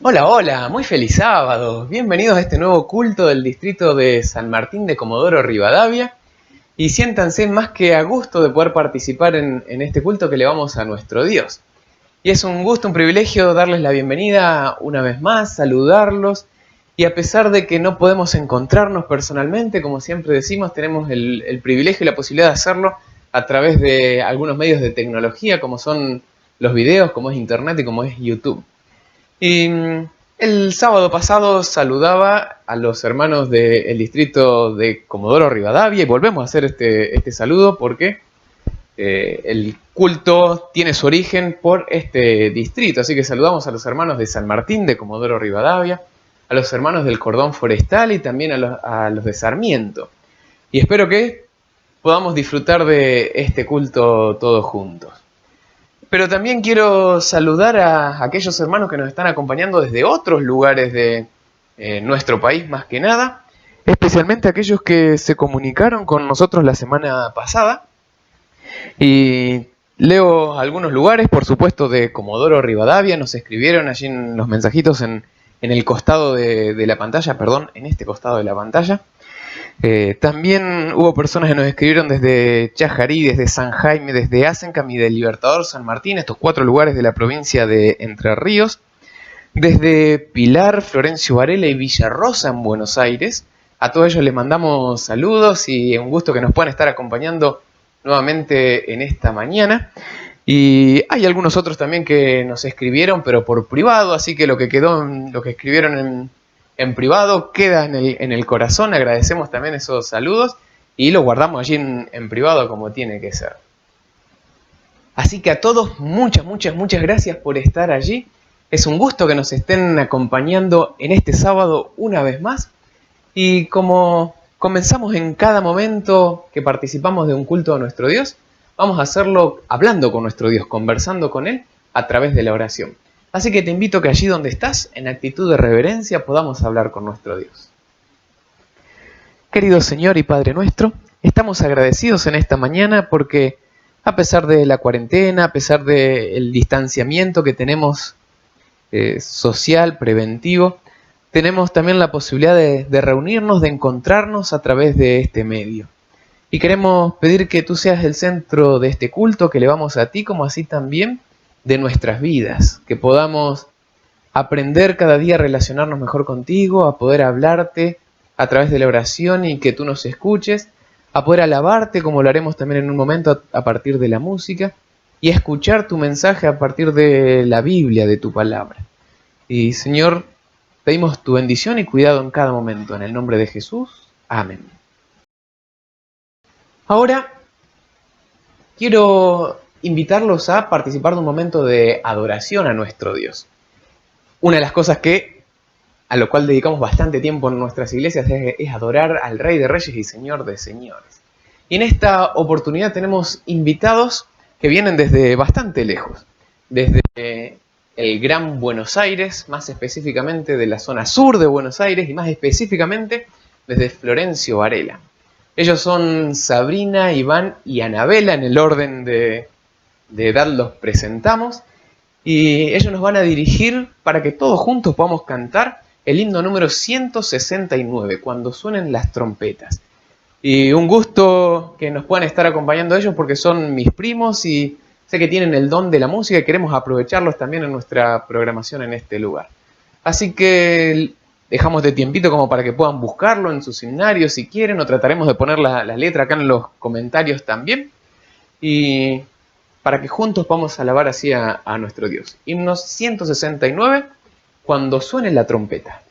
Hola, hola, muy feliz sábado. Bienvenidos a este nuevo culto del distrito de San Martín de Comodoro Rivadavia. Y siéntanse más que a gusto de poder participar en este culto que le vamos a nuestro Dios. Y es un gusto, un privilegio darles la bienvenida una vez más, saludarlos. Y a pesar de que no podemos encontrarnos personalmente, como siempre decimos, tenemos el privilegio y la posibilidad de hacerlo a través de algunos medios de tecnología, como son los videos, como es Internet y como es YouTube. Y el sábado pasado saludaba a los hermanos del distrito de Comodoro Rivadavia y volvemos a hacer este saludo porque el culto tiene su origen por este distrito. Así que saludamos a los hermanos de San Martín de Comodoro Rivadavia, a los hermanos del Cordón Forestal y también a los de Sarmiento. Y espero que podamos disfrutar de este culto todos juntos. Pero también quiero saludar a aquellos hermanos que nos están acompañando desde otros lugares de nuestro país, más que nada, especialmente aquellos que se comunicaron con nosotros la semana pasada. Y leo algunos lugares, por supuesto, de Comodoro Rivadavia, nos escribieron allí en los mensajitos en el costado de la pantalla, perdón, en este costado de la pantalla. También hubo personas que nos escribieron desde Chajarí, desde San Jaime, desde Asencam y del Libertador San Martín, estos 4 lugares de la provincia de Entre Ríos, desde Pilar, Florencio Varela y Villarrosa en Buenos Aires. A todos ellos les mandamos saludos y un gusto que nos puedan estar acompañando nuevamente en esta mañana. Y hay algunos otros también que nos escribieron, pero por privado, así que lo que quedó, lo que escribieron en privado queda en el corazón. Agradecemos también esos saludos y los guardamos allí en privado como tiene que ser. Así que a todos muchas gracias por estar allí. Es un gusto que nos estén acompañando en este sábado una vez más. Y como comenzamos en cada momento que participamos de un culto a nuestro Dios, vamos a hacerlo hablando con nuestro Dios, conversando con Él a través de la oración. Así que te invito a que allí donde estás, en actitud de reverencia, podamos hablar con nuestro Dios. Querido Señor y Padre nuestro, estamos agradecidos en esta mañana porque a pesar de la cuarentena, a pesar del distanciamiento que tenemos social, preventivo, tenemos también la posibilidad de reunirnos, de encontrarnos a través de este medio. Y queremos pedir que tú seas el centro de este culto, que le vamos a ti, como así también de nuestras vidas, que podamos aprender cada día a relacionarnos mejor contigo, a poder hablarte a través de la oración y que tú nos escuches, a poder alabarte como lo haremos también en un momento a partir de la música y a escuchar tu mensaje a partir de la Biblia, de tu palabra. Y Señor, pedimos tu bendición y cuidado en cada momento. En el nombre de Jesús. Amén. Ahora quiero invitarlos a participar de un momento de adoración a nuestro Dios. Una de las cosas a lo cual dedicamos bastante tiempo en nuestras iglesias es adorar al Rey de Reyes y Señor de Señores. Y en esta oportunidad tenemos invitados que vienen desde bastante lejos. Desde el Gran Buenos Aires, más específicamente de la zona sur de Buenos Aires y más específicamente desde Florencio Varela. Ellos son Sabrina, Iván y Anabela en el orden de edad los presentamos y ellos nos van a dirigir para que todos juntos podamos cantar el himno número 169, cuando suenen las trompetas. Y un gusto que nos puedan estar acompañando ellos porque son mis primos y sé que tienen el don de la música y queremos aprovecharlos también en nuestra programación en este lugar. Así que dejamos de tiempito como para que puedan buscarlo en sus himnarios si quieren, o trataremos de poner la letra acá en los comentarios también. Y para que juntos podamos alabar así a nuestro Dios. Himnos 169, cuando suene la trompeta.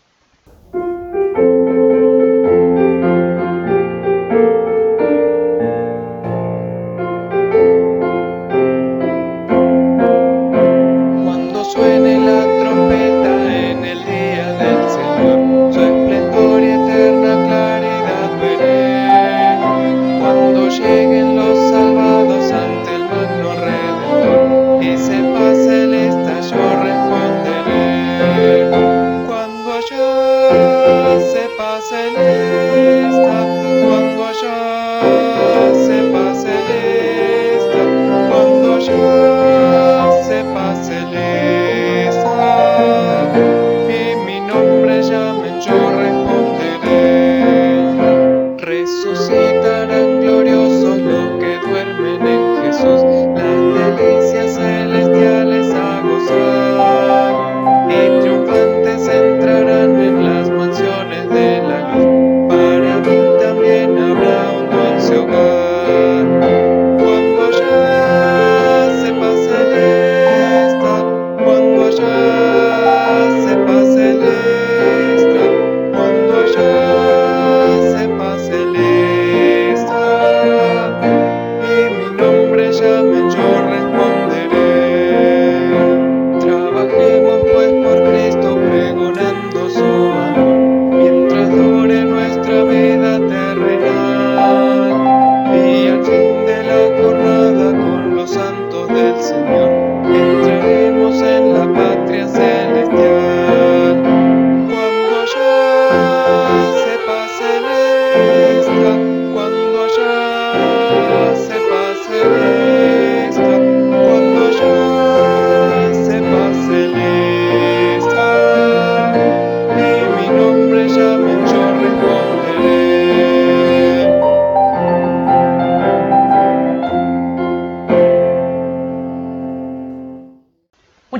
Cuando suene la trompeta en el día del Señor, su esplendor y eterna claridad veré. Cuando lleguen los salvados ante el magno Redentor, y se pase el estallo responderé. Cuando haya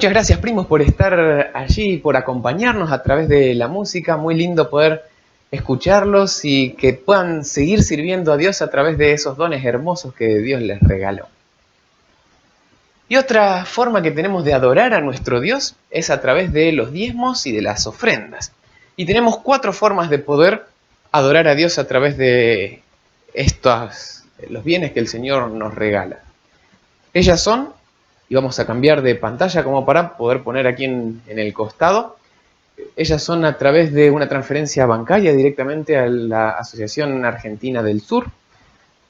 Muchas gracias, primos, por estar allí, por acompañarnos a través de la música. Muy lindo poder escucharlos y que puedan seguir sirviendo a Dios a través de esos dones hermosos que Dios les regaló. Y otra forma que tenemos de adorar a nuestro Dios es a través de los diezmos y de las ofrendas. Y tenemos 4 formas de poder adorar a Dios a través de los bienes que el Señor nos regala. Ellas son, y vamos a cambiar de pantalla como para poder poner aquí en el costado, ellas son a través de una transferencia bancaria directamente a la Asociación Argentina del Sur.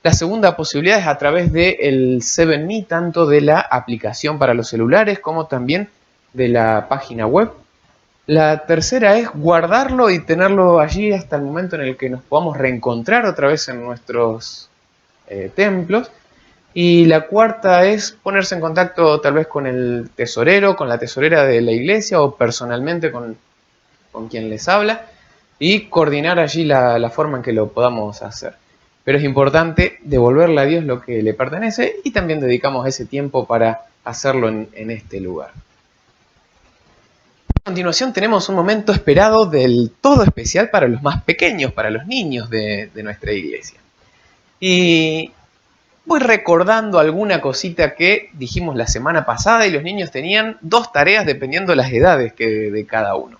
La segunda posibilidad es a través del 7Me, tanto de la aplicación para los celulares como también de la página web. La tercera es guardarlo y tenerlo allí hasta el momento en el que nos podamos reencontrar otra vez en nuestros templos. Y la cuarta es ponerse en contacto tal vez con el tesorero, con la tesorera de la iglesia o personalmente con quien les habla y coordinar allí la forma en que lo podamos hacer. Pero es importante devolverle a Dios lo que le pertenece y también dedicamos ese tiempo para hacerlo en este lugar. A continuación tenemos un momento esperado del todo especial para los más pequeños, para los niños de nuestra iglesia. Y voy recordando alguna cosita que dijimos la semana pasada y los niños tenían 2 tareas dependiendo de las edades de cada uno.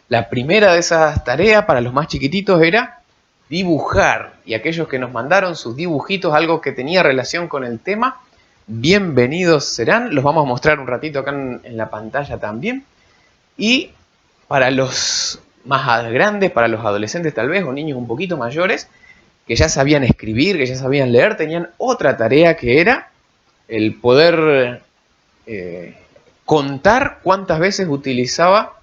La primera de esas tareas para los más chiquititos era dibujar, y aquellos que nos mandaron sus dibujitos, algo que tenía relación con el tema, bienvenidos serán. Los vamos a mostrar un ratito acá en la pantalla también. Y para los más grandes, para los adolescentes tal vez, o niños un poquito mayores, que ya sabían escribir, que ya sabían leer, tenían otra tarea que era el poder contar cuántas veces utilizaba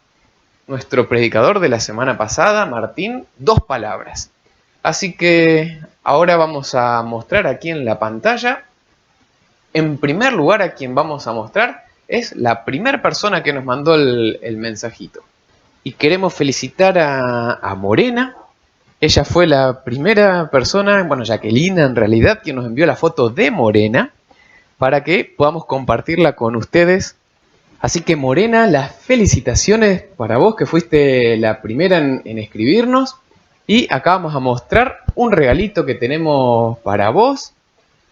nuestro predicador de la semana pasada, Martín, 2 palabras. Así que ahora vamos a mostrar aquí en la pantalla. En primer lugar, a quien vamos a mostrar es la primera persona que nos mandó el mensajito. Y queremos felicitar a Morena. Ella fue la primera persona, bueno, Jacqueline en realidad, quien nos envió la foto de Morena para que podamos compartirla con ustedes. Así que Morena, las felicitaciones para vos que fuiste la primera en escribirnos. Y acá vamos a mostrar un regalito que tenemos para vos.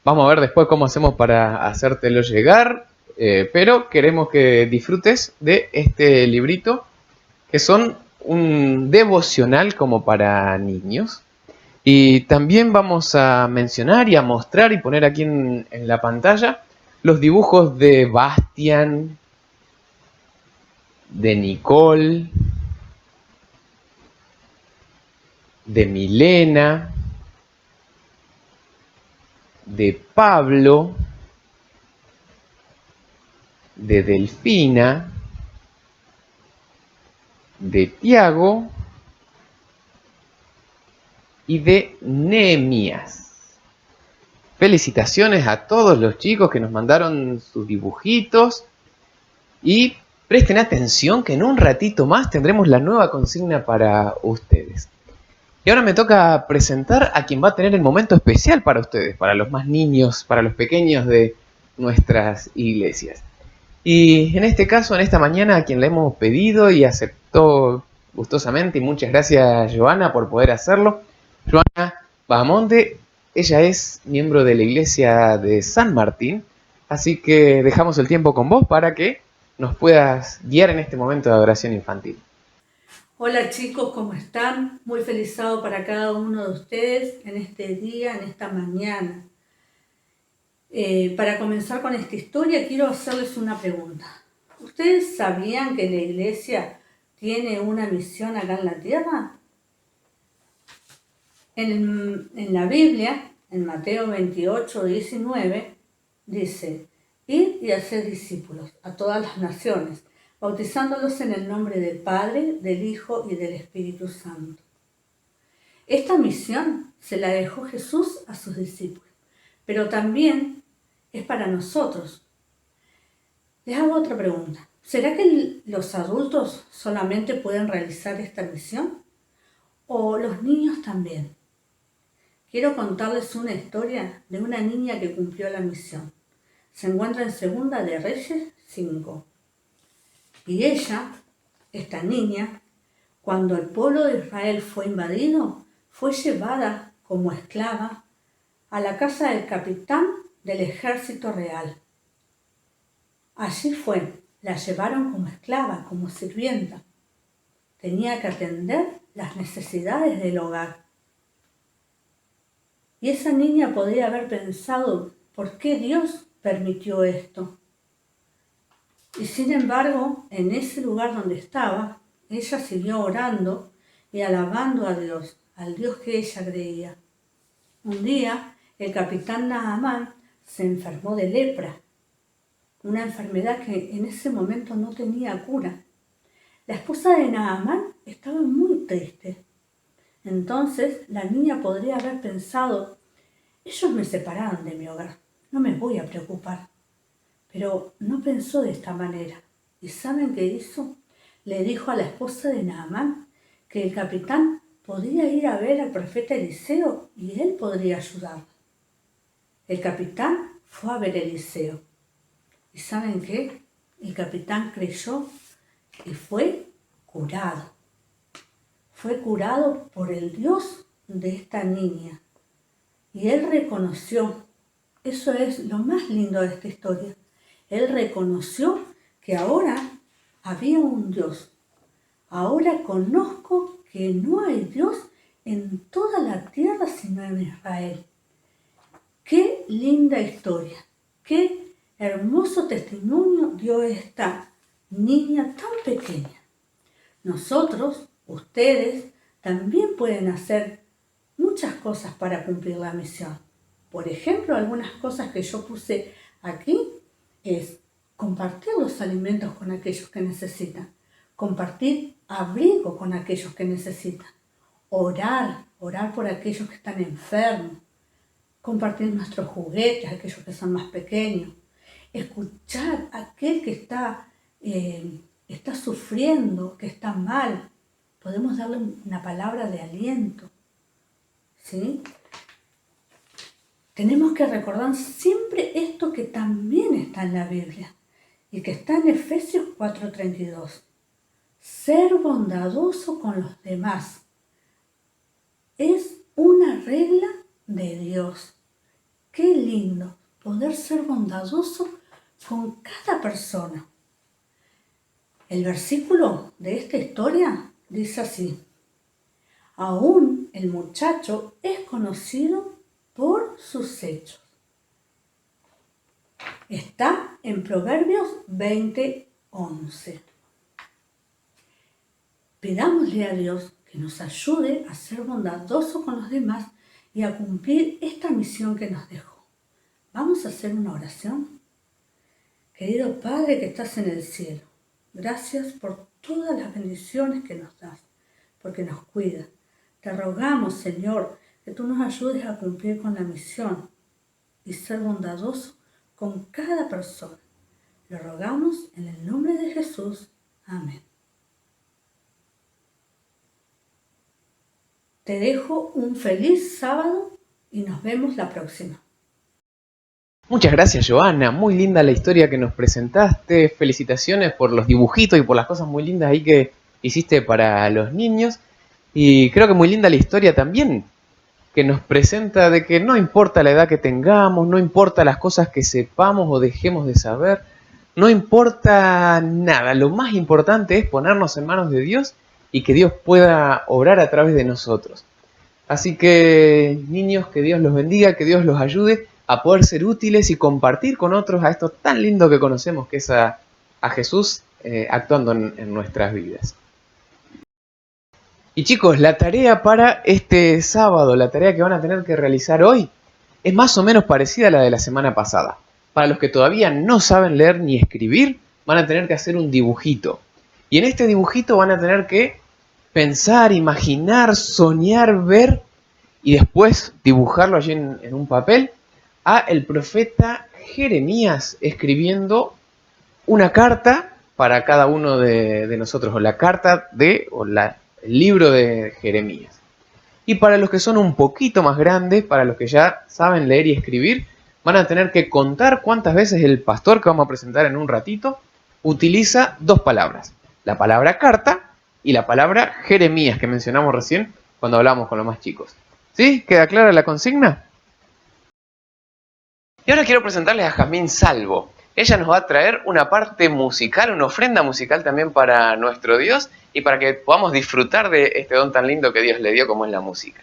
Vamos a ver después cómo hacemos para hacértelo llegar. Pero queremos que disfrutes de este librito, que son un devocional como para niños. Y también vamos a mencionar y a mostrar y poner aquí en la pantalla los dibujos de Bastian, de Nicole, de Milena, de Pablo, de Delfina, de Tiago y de Nehemías. Felicitaciones a todos los chicos que nos mandaron sus dibujitos y presten atención que en un ratito más tendremos la nueva consigna para ustedes. Y ahora me toca presentar a quien va a tener el momento especial para ustedes, para los más niños, para los pequeños de nuestras iglesias. Y en este caso, en esta mañana, a quien le hemos pedido y aceptó gustosamente, y muchas gracias, Joana, por poder hacerlo, Joana Bahamonde. Ella es miembro de la iglesia de San Martín, así que dejamos el tiempo con vos para que nos puedas guiar en este momento de adoración infantil. Hola chicos, ¿cómo están? Muy feliz sábado para cada uno de ustedes en este día, en esta mañana. Para comenzar con esta historia, quiero hacerles una pregunta. ¿Ustedes sabían que la iglesia tiene una misión acá en la tierra? En la Biblia, en Mateo 28, 19, dice: "Id y hacer discípulos a todas las naciones, bautizándolos en el nombre del Padre, del Hijo y del Espíritu Santo". Esta misión se la dejó Jesús a sus discípulos, pero también es para nosotros. Les hago otra pregunta. ¿Será que los adultos solamente pueden realizar esta misión? ¿O los niños también? Quiero contarles una historia de una niña que cumplió la misión. Se encuentra en Segunda de Reyes 5. Y ella, esta niña, cuando el pueblo de Israel fue invadido, fue llevada como esclava a la casa del capitán del ejército real. Allí la llevaron como esclava, como sirvienta. Tenía que atender las necesidades del hogar. Y esa niña podría haber pensado, ¿por qué Dios permitió esto? Y sin embargo, en ese lugar donde estaba, ella siguió orando y alabando a Dios, al Dios que ella creía. Un día, el capitán Naamán se enfermó de lepra, una enfermedad que en ese momento no tenía cura. La esposa de Naamán estaba muy triste. Entonces, la niña podría haber pensado, ellos me separaron de mi hogar, no me voy a preocupar. Pero no pensó de esta manera. ¿Y saben qué hizo? Le dijo a la esposa de Naamán que el capitán podía ir a ver al profeta Eliseo y él podría ayudarla. El capitán fue a ver a Eliseo. ¿Y saben qué? El capitán creyó y fue curado. Fue curado por el Dios de esta niña. Y él reconoció, eso es lo más lindo de esta historia, él reconoció que ahora había un Dios. Ahora conozco que no hay Dios en toda la tierra sino en Israel. Qué linda historia, qué hermoso testimonio dio esta niña tan pequeña. Nosotros, ustedes, también pueden hacer muchas cosas para cumplir la misión. Por ejemplo, algunas cosas que yo puse aquí es compartir los alimentos con aquellos que necesitan, compartir abrigo con aquellos que necesitan, orar por aquellos que están enfermos, compartir nuestros juguetes, aquellos que son más pequeños, escuchar a aquel que está sufriendo, que está mal. Podemos darle una palabra de aliento, ¿sí? Tenemos que recordar siempre esto que también está en la Biblia y que está en Efesios 4:32. Ser bondadoso con los demás es una regla de Dios. Qué lindo poder ser bondadoso con cada persona. El versículo de esta historia dice así: aún el muchacho es conocido por sus hechos. Está en Proverbios 20:11. Pidámosle a Dios que nos ayude a ser bondadosos con los demás y a cumplir esta misión que nos dejó. Vamos a hacer una oración. Querido Padre que estás en el cielo, gracias por todas las bendiciones que nos das, porque nos cuidas. Te rogamos, Señor, que tú nos ayudes a cumplir con la misión y ser bondadoso con cada persona. Lo rogamos en el nombre de Jesús. Amén. Te dejo un feliz sábado y nos vemos la próxima. Muchas gracias, Joana. Muy linda la historia que nos presentaste. Felicitaciones por los dibujitos y por las cosas muy lindas ahí que hiciste para los niños. Y creo que muy linda la historia también, que nos presenta de que no importa la edad que tengamos, no importa las cosas que sepamos o dejemos de saber, no importa nada. Lo más importante es ponernos en manos de Dios y que Dios pueda obrar a través de nosotros. Así que, niños, que Dios los bendiga, que Dios los ayude a poder ser útiles y compartir con otros a esto tan lindo que conocemos, que es a Jesús actuando en nuestras vidas. Y chicos, la tarea para este sábado, la tarea que van a tener que realizar hoy, es más o menos parecida a la de la semana pasada. Para los que todavía no saben leer ni escribir, van a tener que hacer un dibujito. Y en este dibujito van a tener que pensar, imaginar, soñar, ver y después dibujarlo allí en un papel a el profeta Jeremías escribiendo una carta para cada uno de nosotros, o la carta el libro de Jeremías. Y para los que son un poquito más grandes, para los que ya saben leer y escribir, van a tener que contar cuántas veces el pastor que vamos a presentar en un ratito utiliza dos palabras. La palabra carta y la palabra Jeremías, que mencionamos recién cuando hablamos con los más chicos. ¿Sí? ¿Queda clara la consigna? Y ahora quiero presentarles a Jazmín Salvo. Ella nos va a traer una parte musical, una ofrenda musical también para nuestro Dios y para que podamos disfrutar de este don tan lindo que Dios le dio como es la música.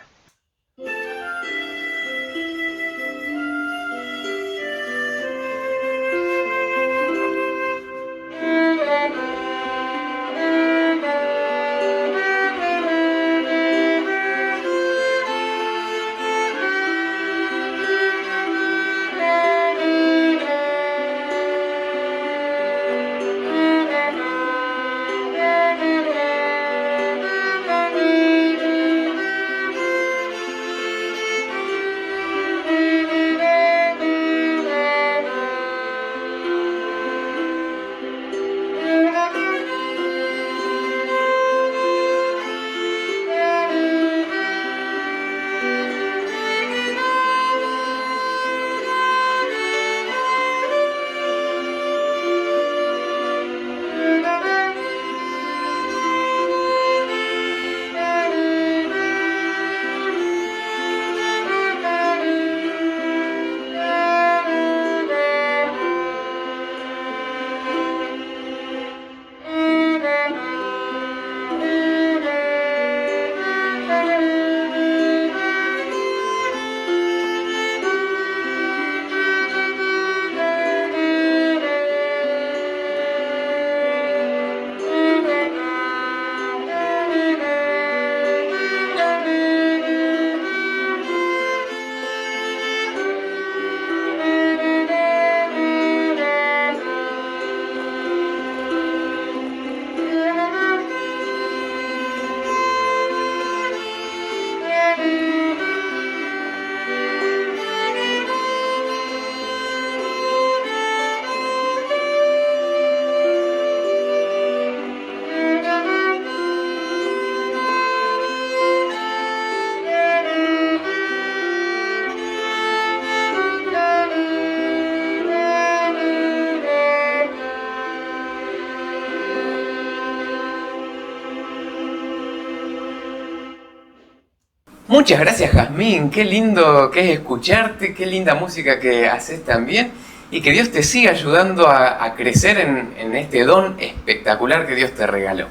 Muchas gracias, Jazmín, qué lindo que es escucharte, qué linda música que haces también y que Dios te siga ayudando a crecer en este don espectacular que Dios te regaló.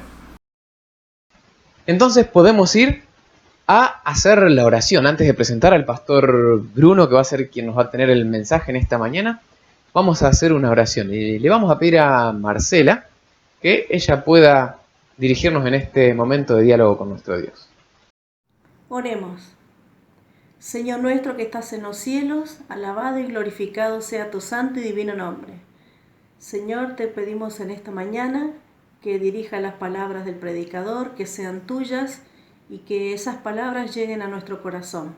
Entonces podemos ir a hacer la oración. Antes de presentar al pastor Bruno, que va a ser quien nos va a tener el mensaje en esta mañana, vamos a hacer una oración y le vamos a pedir a Marcela que ella pueda dirigirnos en este momento de diálogo con nuestro Dios. Oremos. Señor nuestro que estás en los cielos, alabado y glorificado sea tu santo y divino nombre. Señor, te pedimos en esta mañana que dirija las palabras del predicador, que sean tuyas y que esas palabras lleguen a nuestro corazón.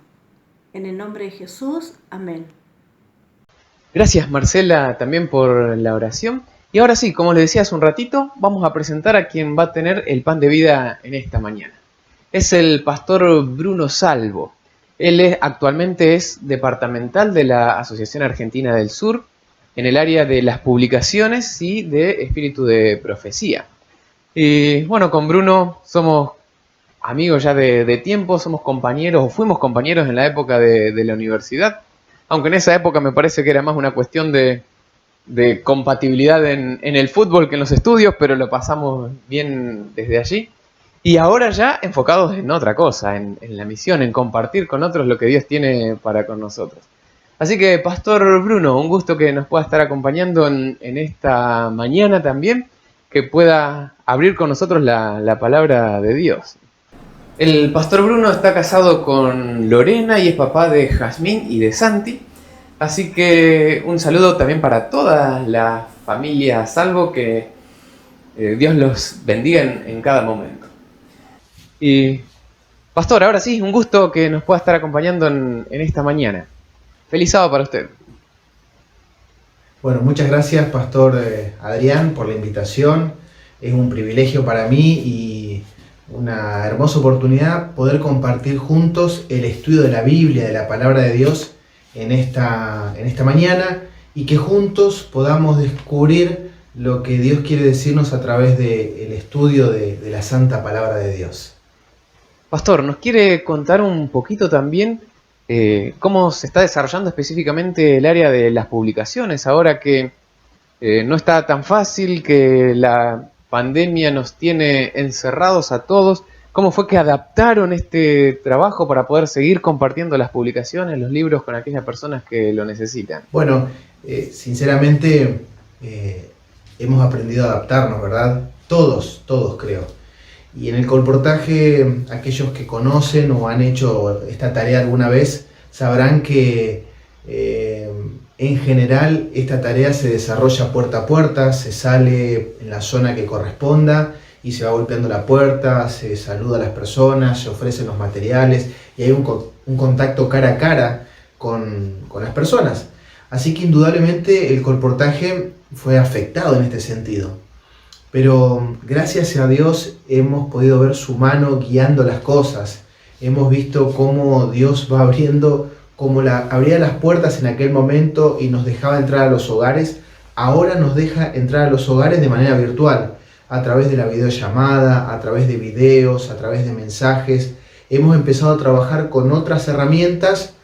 En el nombre de Jesús, amén. Gracias, Marcela, también por la oración. Y ahora sí, como les decía hace un ratito, vamos a presentar a quien va a tener el pan de vida en esta mañana. Es el pastor Bruno Salvo. Él actualmente es departamental de la Asociación Argentina del Sur en el área de las publicaciones y de espíritu de profecía. Y bueno, con Bruno somos amigos ya de tiempo, somos compañeros, o fuimos compañeros en la época de la universidad, aunque en esa época me parece que era más una cuestión de compatibilidad en el fútbol que en los estudios, pero lo pasamos bien desde allí. Y ahora ya enfocados en otra cosa, en la misión, en compartir con otros lo que Dios tiene para con nosotros. Así que, Pastor Bruno, un gusto que nos pueda estar acompañando en esta mañana también, que pueda abrir con nosotros la palabra de Dios. El Pastor Bruno está casado con Lorena y es papá de Jazmín y de Santi. Así que un saludo también para toda la familia Salvo, que Dios los bendiga en cada momento. Y, Pastor, ahora sí, un gusto que nos pueda estar acompañando en esta mañana. Feliz sábado para usted. Bueno, muchas gracias, Pastor Adrián, por la invitación. Es un privilegio para mí y una hermosa oportunidad poder compartir juntos el estudio de la Biblia, de la Palabra de Dios en esta mañana, y que juntos podamos descubrir lo que Dios quiere decirnos a través del estudio de la santa palabra de Dios. Pastor, ¿nos quiere contar un poquito también cómo se está desarrollando específicamente el área de las publicaciones ahora que no está tan fácil, que la pandemia nos tiene encerrados a todos? ¿Cómo fue que adaptaron este trabajo para poder seguir compartiendo las publicaciones, los libros con aquellas personas que lo necesitan? Bueno, sinceramente hemos aprendido a adaptarnos, ¿verdad? Todos creo. Y en el colportaje, aquellos que conocen o han hecho esta tarea alguna vez, sabrán que en general esta tarea se desarrolla puerta a puerta, se sale en la zona que corresponda y se va golpeando la puerta, se saluda a las personas, se ofrecen los materiales y hay un contacto cara a cara con las personas. Así que indudablemente el colportaje fue afectado en este sentido. Pero gracias a Dios hemos podido ver su mano guiando las cosas. Hemos visto cómo Dios va abriendo, como abría las puertas en aquel momento y nos dejaba entrar a los hogares. Ahora nos deja entrar a los hogares de manera virtual, a través de la videollamada, a través de videos, a través de mensajes. Hemos empezado a trabajar con otras herramientas,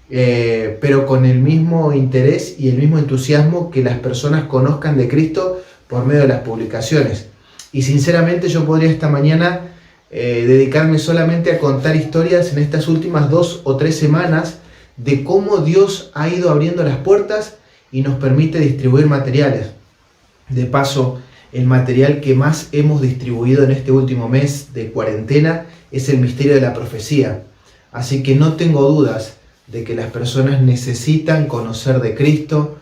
pero con el mismo interés y el mismo entusiasmo que las personas conozcan de Cristo por medio de las publicaciones. Y sinceramente yo podría esta mañana dedicarme solamente a contar historias en estas últimas 2 o 3 semanas de cómo Dios ha ido abriendo las puertas y nos permite distribuir materiales. De paso, el material que más hemos distribuido en este último mes de cuarentena es el misterio de la profecía. Así que no tengo dudas de que las personas necesitan conocer de Cristo,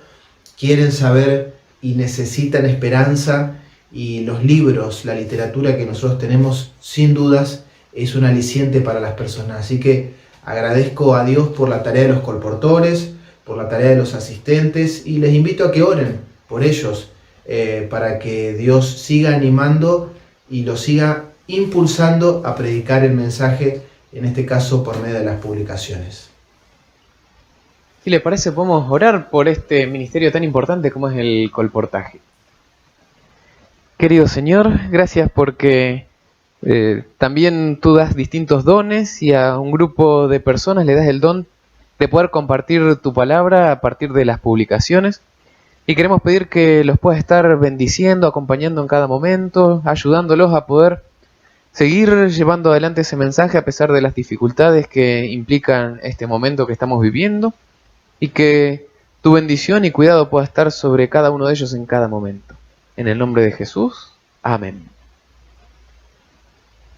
quieren saber y necesitan esperanza, y los libros, la literatura que nosotros tenemos, sin dudas, es un aliciente para las personas. Así que agradezco a Dios por la tarea de los colportores, por la tarea de los asistentes, y les invito a que oren por ellos, para que Dios siga animando y los siga impulsando a predicar el mensaje, en este caso por medio de las publicaciones. Si le parece, podemos orar por este ministerio tan importante como es el colportaje. Querido Señor, gracias porque también tú das distintos dones y a un grupo de personas le das el don de poder compartir tu palabra a partir de las publicaciones. Y queremos pedir que los puedas estar bendiciendo, acompañando en cada momento, ayudándolos a poder seguir llevando adelante ese mensaje a pesar de las dificultades que implican este momento que estamos viviendo. Y que tu bendición y cuidado pueda estar sobre cada uno de ellos en cada momento. En el nombre de Jesús. Amén.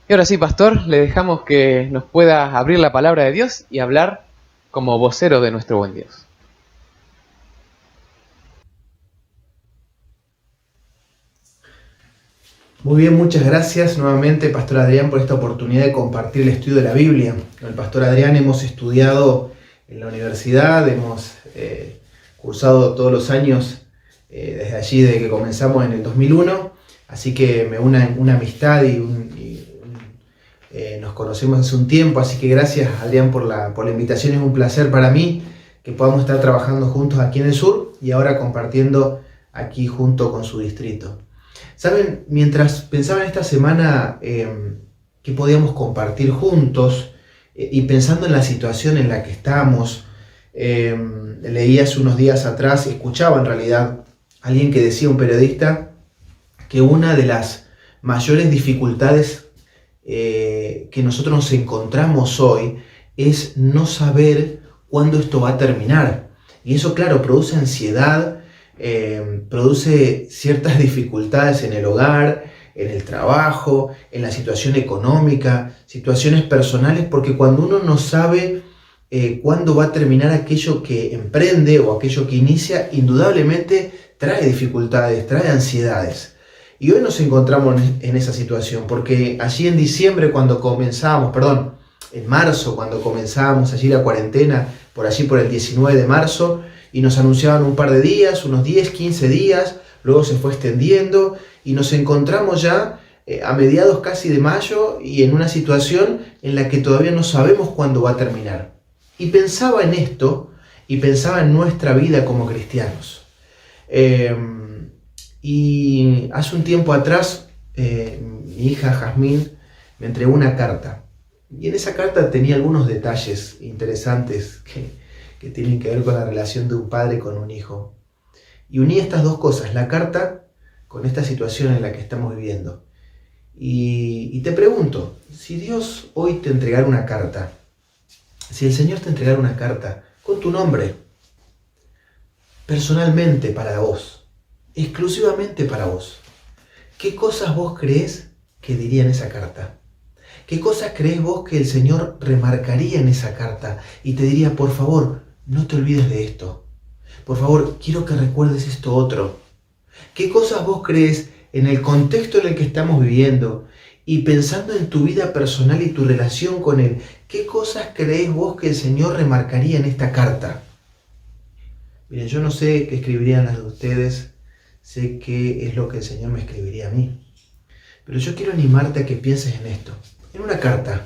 Y ahora sí, pastor, le dejamos que nos pueda abrir la palabra de Dios y hablar como vocero de nuestro buen Dios. Muy bien, muchas gracias nuevamente, Pastor Adrián, por esta oportunidad de compartir el estudio de la Biblia. Con el Pastor Adrián hemos estudiado en la universidad, hemos cursado todos los años desde allí, desde que comenzamos en el 2001, así que me une una amistad y nos conocemos hace un tiempo, así que gracias, Adrián, por la invitación. Es un placer para mí que podamos estar trabajando juntos aquí en el sur y ahora compartiendo aquí junto con su distrito. Saben, mientras pensaba en esta semana que podíamos compartir juntos, y pensando en la situación en la que estamos, leí hace unos días atrás, escuchaba en realidad a alguien que decía, un periodista, que una de las mayores dificultades que nosotros nos encontramos hoy es no saber cuándo esto va a terminar. Y eso, claro, produce ansiedad, produce ciertas dificultades en el hogar, en el trabajo, en la situación económica, situaciones personales, porque cuando uno no sabe cuándo va a terminar aquello que emprende o aquello que inicia, indudablemente trae dificultades, trae ansiedades. Y hoy nos encontramos en esa situación, porque allí en diciembre, en marzo, cuando comenzábamos allí la cuarentena, por allí por el 19 de marzo, y nos anunciaban un par de días, unos 10, 15 días, luego se fue extendiendo, y nos encontramos ya a mediados casi de mayo y en una situación en la que todavía no sabemos cuándo va a terminar. Y pensaba en esto y pensaba en nuestra vida como cristianos. Y hace un tiempo atrás, mi hija Jazmín me entregó una carta. Y en esa carta tenía algunos detalles interesantes que tienen que ver con la relación de un padre con un hijo. Y uní estas dos cosas, la carta con esta situación en la que estamos viviendo. Y te pregunto, si Dios hoy te entregara una carta, si el Señor te entregara una carta con tu nombre, personalmente para vos, exclusivamente para vos, ¿qué cosas vos crees que diría en esa carta? ¿Qué cosas crees vos que el Señor remarcaría en esa carta y te diría, por favor, no te olvides de esto? Por favor, quiero que recuerdes esto otro. ¿Qué cosas vos crees en el contexto en el que estamos viviendo y pensando en tu vida personal y tu relación con Él? ¿Qué cosas crees vos que el Señor remarcaría en esta carta? Miren, yo no sé qué escribirían las de ustedes, sé qué es lo que el Señor me escribiría a mí. Pero yo quiero animarte a que pienses en esto, en una carta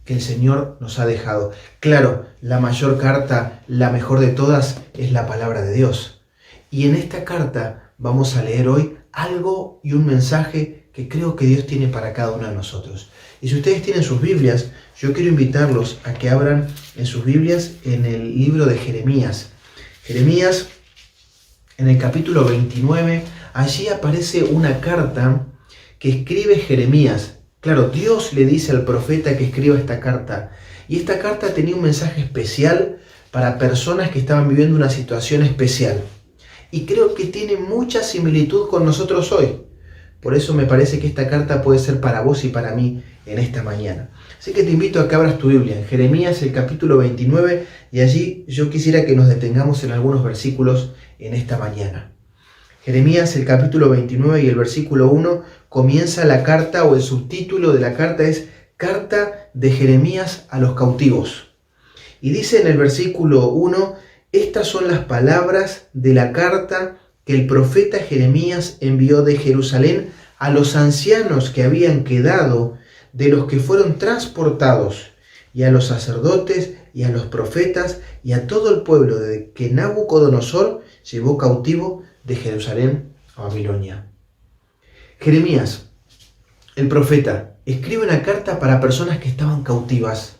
que el Señor nos ha dejado. Claro, la mayor carta, la mejor de todas, es la palabra de Dios. Y en esta carta vamos a leer hoy algo y un mensaje que creo que Dios tiene para cada uno de nosotros. Y si ustedes tienen sus Biblias, yo quiero invitarlos a que abran en sus Biblias en el libro de Jeremías. Jeremías, en el capítulo 29, allí aparece una carta que escribe Jeremías. Claro, Dios le dice al profeta que escriba esta carta. Y esta carta tenía un mensaje especial para personas que estaban viviendo una situación especial. Y creo que tiene mucha similitud con nosotros hoy. Por eso me parece que esta carta puede ser para vos y para mí en esta mañana. Así que te invito a que abras tu Biblia en Jeremías, el capítulo 29, y allí yo quisiera que nos detengamos en algunos versículos en esta mañana. Jeremías, el capítulo 29 y el versículo 1, comienza la carta, o el subtítulo de la carta es Carta de Jeremías a los cautivos. Y dice en el versículo 1, estas son las palabras de la carta que el profeta Jeremías envió de Jerusalén a los ancianos que habían quedado de los que fueron transportados, y a los sacerdotes y a los profetas y a todo el pueblo de que Nabucodonosor llevó cautivo de Jerusalén a Babilonia. Jeremías, el profeta, escribe una carta para personas que estaban cautivas,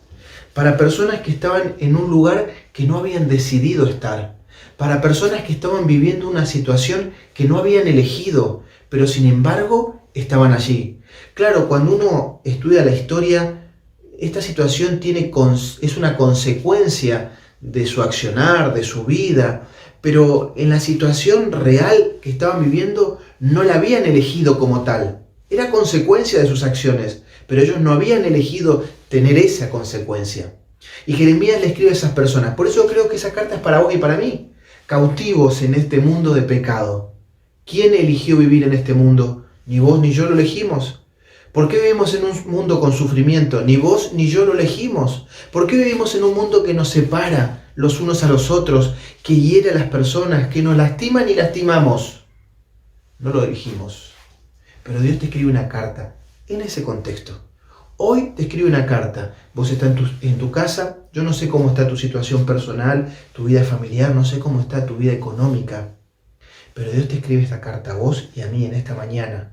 para personas que estaban en un lugar que no habían decidido estar, para personas que estaban viviendo una situación que no habían elegido, pero sin embargo estaban allí. Claro, cuando uno estudia la historia, esta situación es una consecuencia de su accionar, de su vida, pero en la situación real que estaban viviendo no la habían elegido como tal. Era consecuencia de sus acciones, pero ellos no habían elegido tener esa consecuencia. Y Jeremías le escribe a esas personas. Por eso creo que esa carta es para vos y para mí, cautivos en este mundo de pecado. ¿Quién eligió vivir en este mundo? Ni vos ni yo lo elegimos. ¿Por qué vivimos en un mundo con sufrimiento? Ni vos ni yo lo elegimos. ¿Por qué vivimos en un mundo que nos separa los unos a los otros, que hiere a las personas, que nos lastiman y lastimamos? No lo elegimos. Pero Dios te escribe una carta en ese contexto. Hoy te escribe una carta. Vos estás en tu casa. Yo no sé cómo está tu situación personal, tu vida familiar, no sé cómo está tu vida económica. Pero Dios te escribe esta carta a vos y a mí en esta mañana.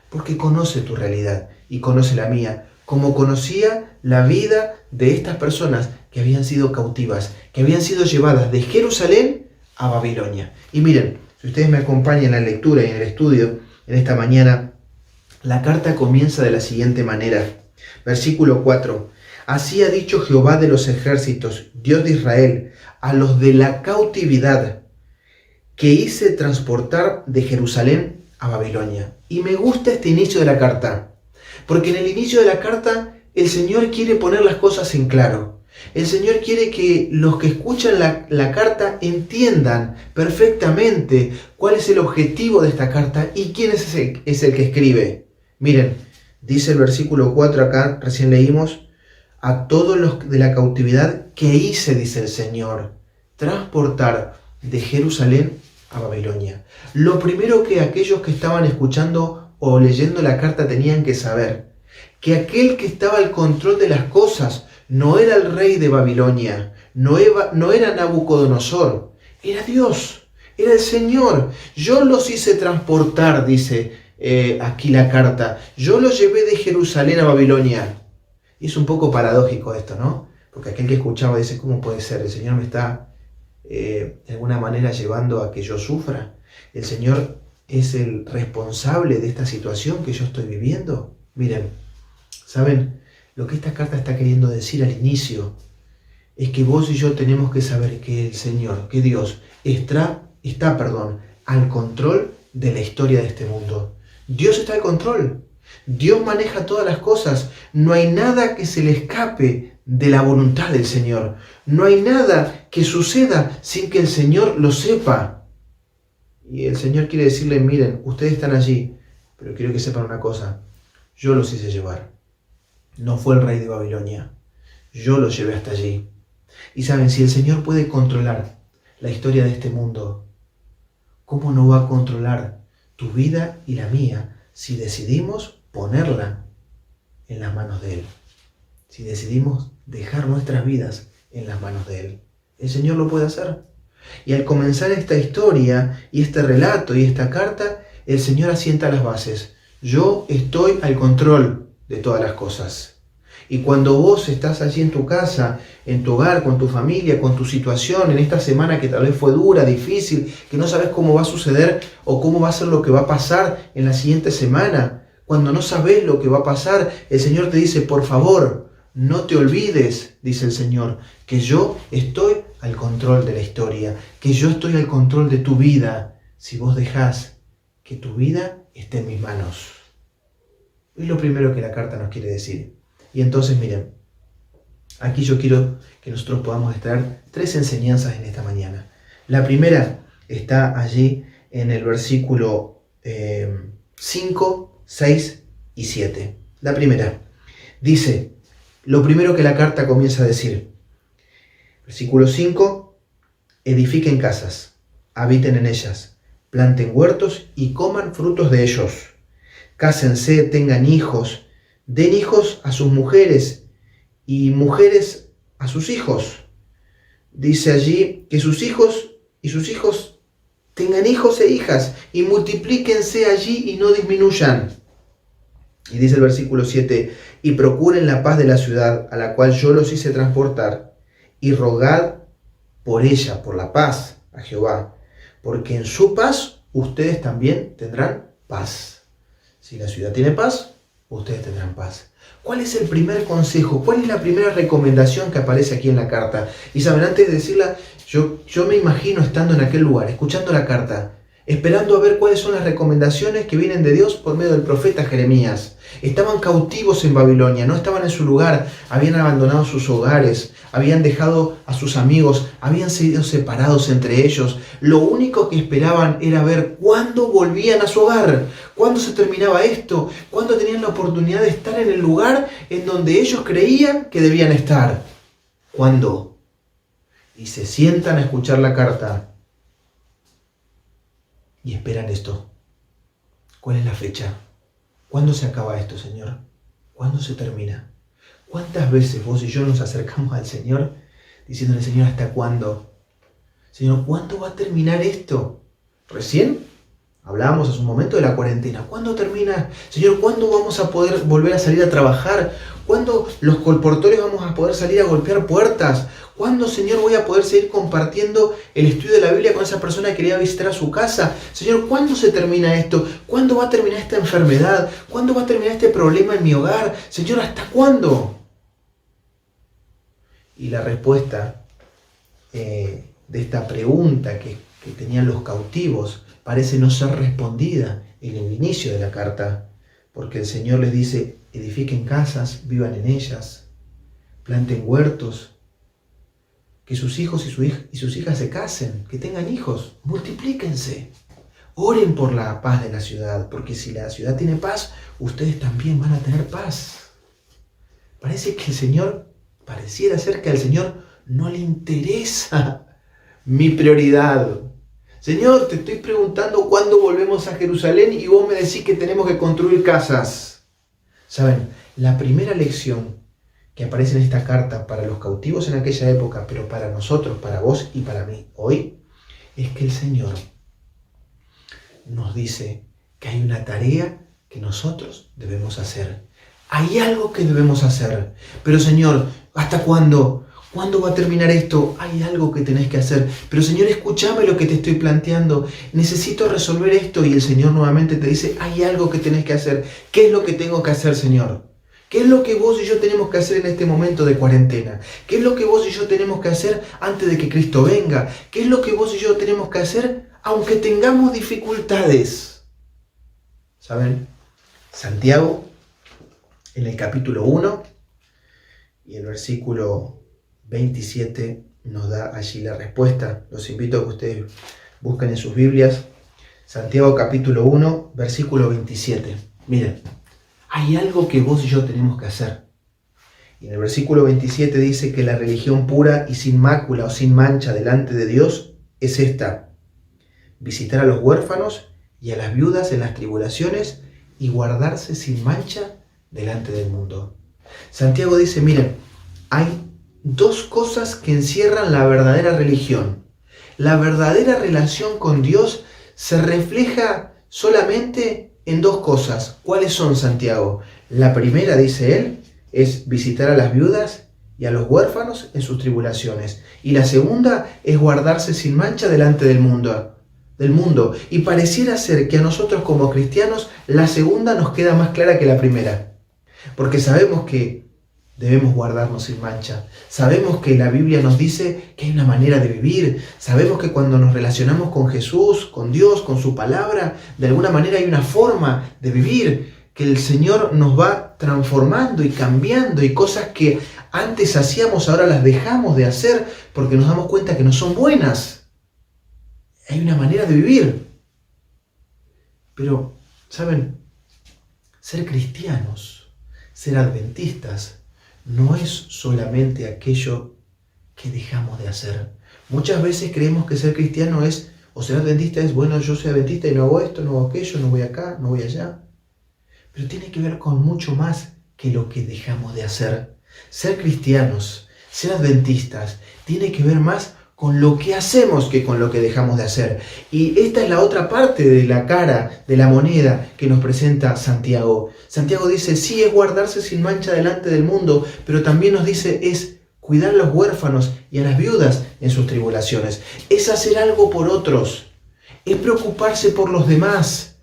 Porque conoce tu realidad y conoce la mía, como conocía la vida de estas personas que habían sido cautivas, que habían sido llevadas de Jerusalén a Babilonia. Y miren, si ustedes me acompañan en la lectura y en el estudio en esta mañana, la carta comienza de la siguiente manera. Versículo 4. Así ha dicho Jehová de los ejércitos, Dios de Israel, a los de la cautividad que hice transportar de Jerusalén a Babilonia. Y me gusta este inicio de la carta, porque en el inicio de la carta el Señor quiere poner las cosas en claro. El Señor quiere que los que escuchan la carta entiendan perfectamente cuál es el objetivo de esta carta y quién es el que escribe. Miren, dice el versículo 4 acá, recién leímos, a todos los de la cautividad que hice, dice el Señor, transportar de Jerusalén a Babilonia. Lo primero que aquellos que estaban escuchando o leyendo la carta tenían que saber, que aquel que estaba al control de las cosas no era el rey de Babilonia, no era Nabucodonosor, era Dios. Era el Señor. Yo los hice transportar, dice aquí la carta. Yo los llevé de Jerusalén a Babilonia. Y es un poco paradójico esto, ¿no? Porque aquel que escuchaba dice, ¿cómo puede ser? El Señor me está de alguna manera llevando a que yo sufra. El Señor es el responsable de esta situación que yo estoy viviendo. Miren, ¿saben? Lo que esta carta está queriendo decir al inicio es que vos y yo tenemos que saber que el Señor, que Dios está al control de la historia de este mundo. Dios está al control. Dios maneja todas las cosas. No hay nada que se le escape de la voluntad del Señor. No hay nada que suceda sin que el Señor lo sepa. Y el Señor quiere decirle, miren, ustedes están allí, pero quiero que sepan una cosa. Yo los hice llevar. No fue el rey de Babilonia. Yo los llevé hasta allí. Y saben, si el Señor puede controlar la historia de este mundo, ¿cómo no va a controlar tu vida y la mía si decidimos ponerla en las manos de Él? Si decidimos dejar nuestras vidas en las manos de Él. El Señor lo puede hacer. Y al comenzar esta historia y este relato y esta carta, el Señor asienta las bases. Yo estoy al control de todas las cosas. Y cuando vos estás allí en tu casa, en tu hogar, con tu familia, con tu situación, en esta semana que tal vez fue dura, difícil, que no sabes cómo va a suceder o cómo va a ser lo que va a pasar en la siguiente semana, cuando no sabes lo que va a pasar, el Señor te dice, por favor, no te olvides, dice el Señor, que yo estoy al control de la historia, que yo estoy al control de tu vida, si vos dejás que tu vida esté en mis manos. Es lo primero que la carta nos quiere decir. Y entonces, miren, aquí yo quiero que nosotros podamos extraer 3 enseñanzas en esta mañana. La primera está allí en el versículo 5, 6 y 7. La primera dice, lo primero que la carta comienza a decir, versículo 5, edifiquen casas, habiten en ellas, planten huertos y coman frutos de ellos. Cásense, tengan hijos, den hijos a sus mujeres y mujeres a sus hijos. Dice allí que sus hijos y sus hijos tengan hijos e hijas y multiplíquense allí y no disminuyan. Y dice el versículo 7, y procuren la paz de la ciudad a la cual yo los hice transportar y rogad por ella, por la paz a Jehová, porque en su paz ustedes también tendrán paz. Si la ciudad tiene paz, ustedes tendrán paz. ¿Cuál es el primer consejo? ¿Cuál es la primera recomendación que aparece aquí en la carta? Y saben, antes de decirla, yo me imagino estando en aquel lugar, escuchando la carta, esperando a ver cuáles son las recomendaciones que vienen de Dios por medio del profeta Jeremías. Estaban cautivos en Babilonia, no estaban en su lugar, habían abandonado sus hogares, habían dejado a sus amigos, habían sido separados entre ellos. Lo único que esperaban era ver cuándo volvían a su hogar, cuándo se terminaba esto, cuándo tenían la oportunidad de estar en el lugar en donde ellos creían que debían estar. ¿Cuándo? Y se sientan a escuchar la carta y esperan esto. ¿Cuál es la fecha? ¿Cuándo se acaba esto, Señor? ¿Cuándo se termina? ¿Cuántas veces vos y yo nos acercamos al Señor diciéndole, Señor, ¿hasta cuándo? Señor, ¿cuándo va a terminar esto? Recién hablábamos hace un momento de la cuarentena. ¿Cuándo termina? Señor, ¿cuándo vamos a poder volver a salir a trabajar? ¿Cuándo los colportores vamos a poder salir a golpear puertas? ¿Cuándo, Señor, voy a poder seguir compartiendo el estudio de la Biblia con esa persona que quería visitar a su casa? Señor, ¿cuándo se termina esto? ¿Cuándo va a terminar esta enfermedad? ¿Cuándo va a terminar este problema en mi hogar? Señor, ¿hasta cuándo? Y la respuesta de esta pregunta que tenían los cautivos parece no ser respondida en el inicio de la carta, porque el Señor les dice, edifiquen casas, vivan en ellas, planten huertos, que sus hijos y sus hijas se casen, que tengan hijos, multiplíquense, oren por la paz de la ciudad, porque si la ciudad tiene paz, ustedes también van a tener paz. Parece que pareciera ser que al Señor no le interesa mi prioridad. Señor, te estoy preguntando cuándo volvemos a Jerusalén y vos me decís que tenemos que construir casas. ¿Saben? La primera lección que aparece en esta carta para los cautivos en aquella época, pero para nosotros, para vos y para mí hoy, es que el Señor nos dice que hay una tarea que nosotros debemos hacer. Hay algo que debemos hacer. Pero Señor, ¿hasta cuándo? ¿Cuándo va a terminar esto? Hay algo que tenés que hacer. Pero Señor, escúchame lo que te estoy planteando. Necesito resolver esto. Y el Señor nuevamente te dice, hay algo que tenés que hacer. ¿Qué es lo que tengo que hacer, Señor? ¿Qué es lo que vos y yo tenemos que hacer en este momento de cuarentena? ¿Qué es lo que vos y yo tenemos que hacer antes de que Cristo venga? ¿Qué es lo que vos y yo tenemos que hacer aunque tengamos dificultades? ¿Saben? Santiago, en el capítulo 1 y el versículo 27 nos da allí la respuesta. Los invito a que ustedes busquen en sus Biblias. Santiago capítulo 1, versículo 27. Miren, hay algo que vos y yo tenemos que hacer. Y en el versículo 27 dice que la religión pura y sin mácula o sin mancha delante de Dios es esta: visitar a los huérfanos y a las viudas en las tribulaciones y guardarse sin mancha delante del mundo. Santiago dice, miren, hay dos cosas que encierran la verdadera religión. La verdadera relación con Dios se refleja solamente en dos cosas. ¿Cuáles son, Santiago? La primera, dice él, es visitar a las viudas y a los huérfanos en sus tribulaciones. Y la segunda es guardarse sin mancha delante del mundo. Y pareciera ser que a nosotros como cristianos la segunda nos queda más clara que la primera. Porque sabemos que debemos guardarnos sin mancha. Sabemos que la Biblia nos dice que hay una manera de vivir. Sabemos que cuando nos relacionamos con Jesús, con Dios, con su palabra, de alguna manera hay una forma de vivir, que el Señor nos va transformando y cambiando, y cosas que antes hacíamos ahora las dejamos de hacer porque nos damos cuenta que no son buenas. Hay una manera de vivir. Pero, ¿saben? Ser cristianos, ser adventistas, no es solamente aquello que dejamos de hacer. Muchas veces creemos que ser cristiano es, o ser adventista es, bueno, yo soy adventista y no hago esto, no hago aquello, no voy acá, no voy allá. Pero tiene que ver con mucho más que lo que dejamos de hacer. Ser cristianos, ser adventistas, tiene que ver más con lo que hacemos que con lo que dejamos de hacer. Y esta es la otra parte de la cara de la moneda que nos presenta Santiago. Santiago dice, sí, es guardarse sin mancha delante del mundo, pero también nos dice, es cuidar a los huérfanos y a las viudas en sus tribulaciones. Es hacer algo por otros. Es preocuparse por los demás.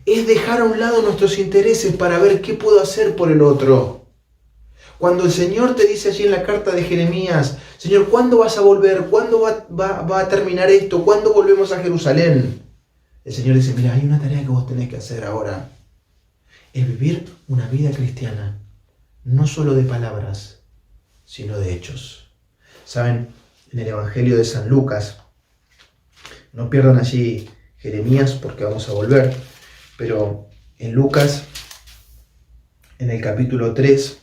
Es dejar a un lado nuestros intereses para ver qué puedo hacer por el otro. Cuando el Señor te dice allí en la carta de Jeremías, Señor, ¿cuándo vas a volver? ¿Cuándo va a terminar esto? ¿Cuándo volvemos a Jerusalén? El Señor dice, mira, hay una tarea que vos tenés que hacer ahora. Es vivir una vida cristiana, no solo de palabras, sino de hechos. Saben, en el Evangelio de San Lucas, no pierdan allí Jeremías porque vamos a volver, pero en Lucas, en el capítulo 3,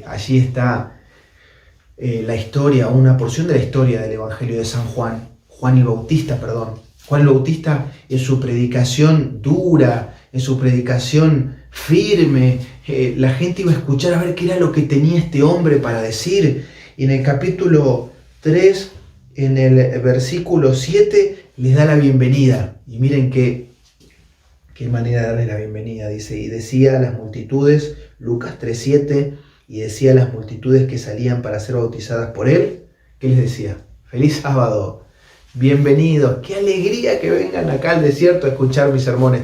allí está la historia, una porción de la historia del Evangelio de San Juan. Juan el Bautista, en su predicación dura, en su predicación firme, la gente iba a escuchar a ver qué era lo que tenía este hombre para decir. Y en el capítulo 3, en el versículo 7, les da la bienvenida. Y miren qué manera de darles la bienvenida. Dice, y decía a las multitudes, Lucas 3:7, y decía a las multitudes que salían para ser bautizadas por él, ¿qué les decía? Feliz sábado, bienvenidos, qué alegría que vengan acá al desierto a escuchar mi sermón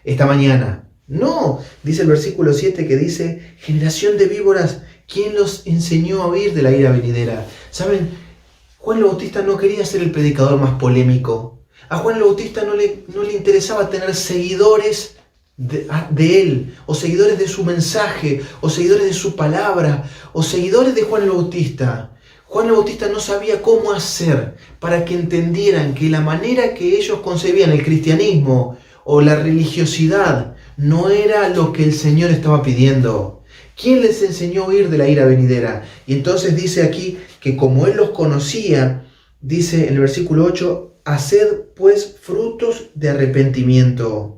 esta mañana. No, dice el versículo 7 que dice, generación de víboras, ¿quién los enseñó a huir de la ira venidera? ¿Saben? Juan el Bautista no quería ser el predicador más polémico. A Juan el Bautista no le interesaba tener seguidores de él, o seguidores de su mensaje, o seguidores de su palabra, o seguidores de Juan el Bautista. Juan el Bautista no sabía cómo hacer para que entendieran que la manera que ellos concebían el cristianismo o la religiosidad no era lo que el Señor estaba pidiendo. ¿Quién les enseñó a huir de la ira venidera? Y entonces dice aquí que como él los conocía, dice en el versículo 8, haced pues frutos de arrepentimiento.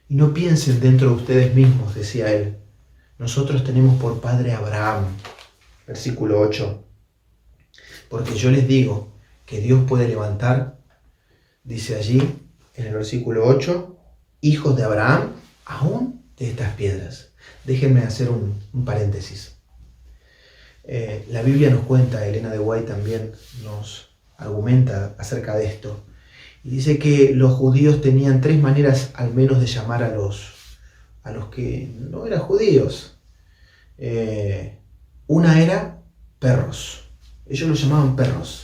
Y no piensen dentro de ustedes mismos, decía él. Nosotros tenemos por padre a Abraham. Versículo 8. Porque yo les digo que Dios puede levantar Dice allí, en el versículo 8, hijos de Abraham, aún de estas piedras. Déjenme hacer un paréntesis. La Biblia nos cuenta, Elena de White también nos argumenta acerca de esto. Y dice que los judíos tenían 3 maneras al menos de llamar a los que no eran judíos. Una era perros. Ellos los llamaban perros.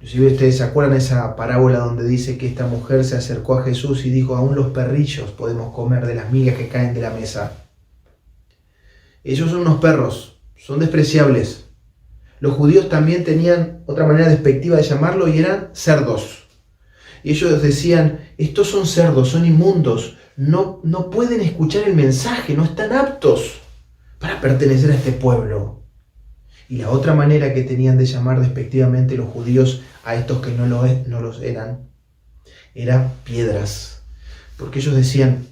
Inclusive ustedes se acuerdan esa parábola donde dice que esta mujer se acercó a Jesús y dijo, aún los perrillos podemos comer de las migas que caen de la mesa. Ellos son unos perros, son despreciables. Los judíos también tenían otra manera despectiva de llamarlo y eran cerdos. Y ellos decían, estos son cerdos, son inmundos, no pueden escuchar el mensaje, no están aptos para pertenecer a este pueblo. Y la otra manera que tenían de llamar despectivamente los judíos a estos que no los eran, era piedras. Porque ellos decían,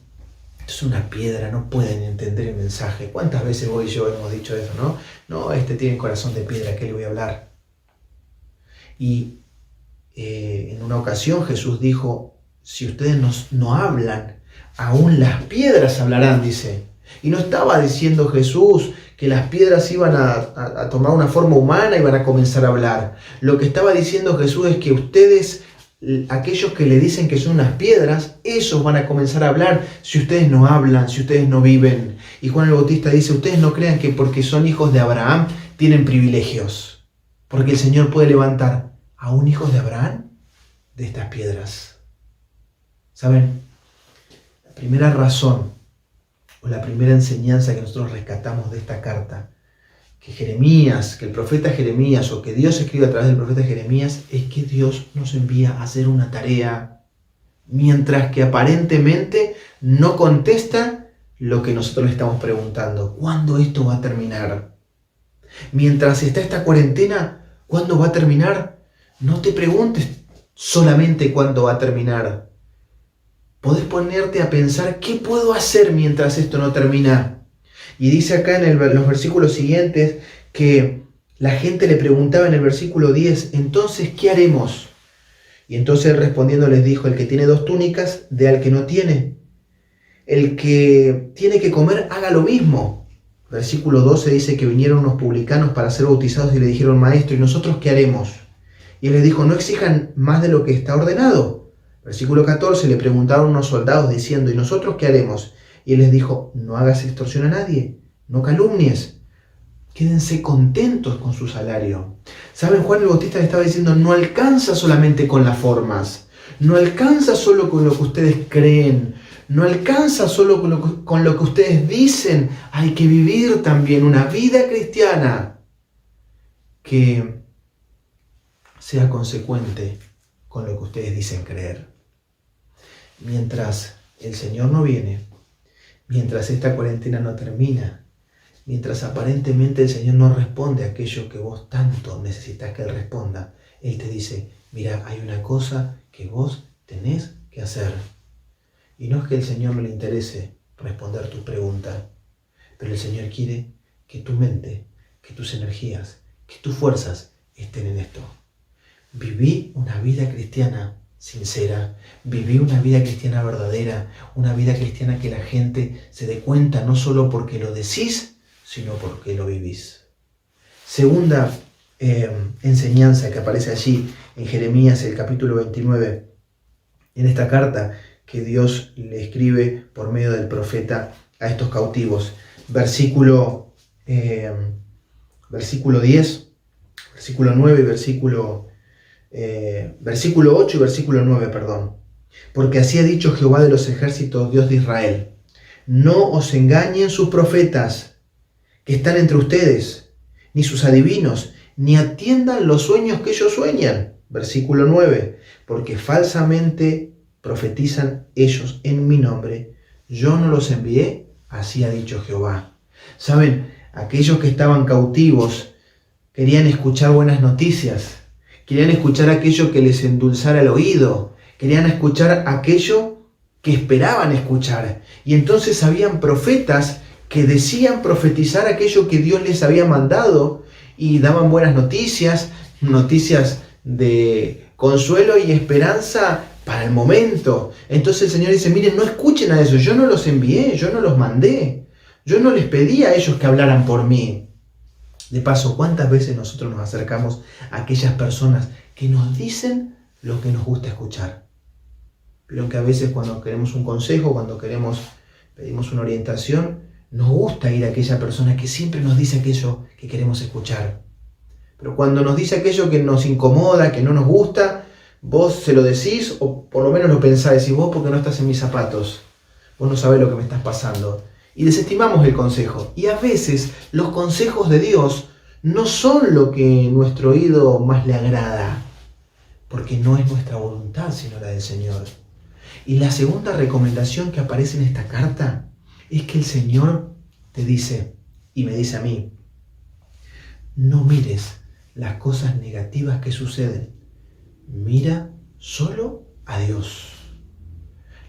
esto es una piedra, no pueden entender el mensaje. ¿Cuántas veces vos y yo hemos dicho eso, no? No, este tiene corazón de piedra, ¿qué le voy a hablar? Y en una ocasión Jesús dijo, si ustedes no hablan, aún las piedras hablarán, dice. Y no estaba diciendo Jesús que las piedras iban a tomar una forma humana y van a comenzar a hablar. Lo que estaba diciendo Jesús es que ustedes, aquellos que le dicen que son unas piedras, esos van a comenzar a hablar si ustedes no hablan, si ustedes no viven. Y Juan el Bautista dice, ustedes no crean que porque son hijos de Abraham tienen privilegios, porque el Señor puede levantar aún hijos de Abraham de estas piedras. ¿Saben? La primera razón o la primera enseñanza que nosotros rescatamos de esta carta, que el profeta Jeremías, o que Dios escribe a través del profeta Jeremías, es que Dios nos envía a hacer una tarea, mientras que aparentemente no contesta lo que nosotros le estamos preguntando. ¿Cuándo esto va a terminar? Mientras está esta cuarentena, ¿cuándo va a terminar? No te preguntes solamente cuándo va a terminar. Podés ponerte a pensar, ¿qué puedo hacer mientras esto no termina? Y dice acá en los versículos siguientes que la gente le preguntaba en el versículo 10, entonces, ¿qué haremos? Y entonces él respondiendo les dijo, el que tiene 2 túnicas, dé al que no tiene. El que tiene que comer, haga lo mismo. Versículo 12 dice que vinieron unos publicanos para ser bautizados y le dijeron, maestro, ¿y nosotros qué haremos? Y él les dijo, no exijan más de lo que está ordenado. Versículo 14, le preguntaron unos soldados diciendo, ¿y nosotros qué haremos? Y él les dijo, no hagas extorsión a nadie, no calumnies, quédense contentos con su salario. ¿Saben? Juan el Bautista le estaba diciendo, no alcanza solamente con las formas, no alcanza solo con lo que ustedes creen, no alcanza solo con lo que ustedes dicen, hay que vivir también una vida cristiana que sea consecuente con lo que ustedes dicen creer. Mientras el Señor no viene, mientras esta cuarentena no termina, mientras aparentemente el Señor no responde a aquello que vos tanto necesitas que Él responda, Él te dice, mira, hay una cosa que vos tenés que hacer. Y no es que el Señor no le interese responder tu pregunta, pero el Señor quiere que tu mente, que tus energías, que tus fuerzas estén en esto. Viví una vida cristiana sincera, viví una vida cristiana verdadera, una vida cristiana que la gente se dé cuenta no solo porque lo decís, sino porque lo vivís. Segunda enseñanza que aparece allí en Jeremías, el capítulo 29, en esta carta que Dios le escribe por medio del profeta a estos cautivos. Versículo 10, versículo 9 y versículo 8 y versículo 9, perdón. Porque así ha dicho Jehová de los ejércitos, Dios de Israel, no os engañen sus profetas que están entre ustedes, ni sus adivinos, ni atiendan los sueños que ellos sueñan. Versículo 9, porque falsamente profetizan ellos en mi nombre, yo no los envié, así ha dicho Jehová. ¿Saben? Aquellos que estaban cautivos querían escuchar buenas noticias, querían escuchar aquello que les endulzara el oído, querían escuchar aquello que esperaban escuchar. Y entonces habían profetas que decían profetizar aquello que Dios les había mandado y daban buenas noticias, noticias de consuelo y esperanza para el momento. Entonces el Señor dice, miren, no escuchen a eso, yo no los envié, yo no los mandé, yo no les pedí a ellos que hablaran por mí. De paso, ¿cuántas veces nosotros nos acercamos a aquellas personas que nos dicen lo que nos gusta escuchar? Pero que a veces cuando queremos un consejo, cuando pedimos una orientación, nos gusta ir a aquella persona que siempre nos dice aquello que queremos escuchar. Pero cuando nos dice aquello que nos incomoda, que no nos gusta, vos se lo decís o por lo menos lo pensás, decís vos porque no estás en mis zapatos, vos no sabés lo que me estás pasando. Y desestimamos el consejo. Y a veces los consejos de Dios no son lo que nuestro oído más le agrada, porque no es nuestra voluntad sino la del Señor. Y la segunda recomendación que aparece en esta carta es que el Señor te dice, y me dice a mí, no mires las cosas negativas que suceden, mira solo a Dios.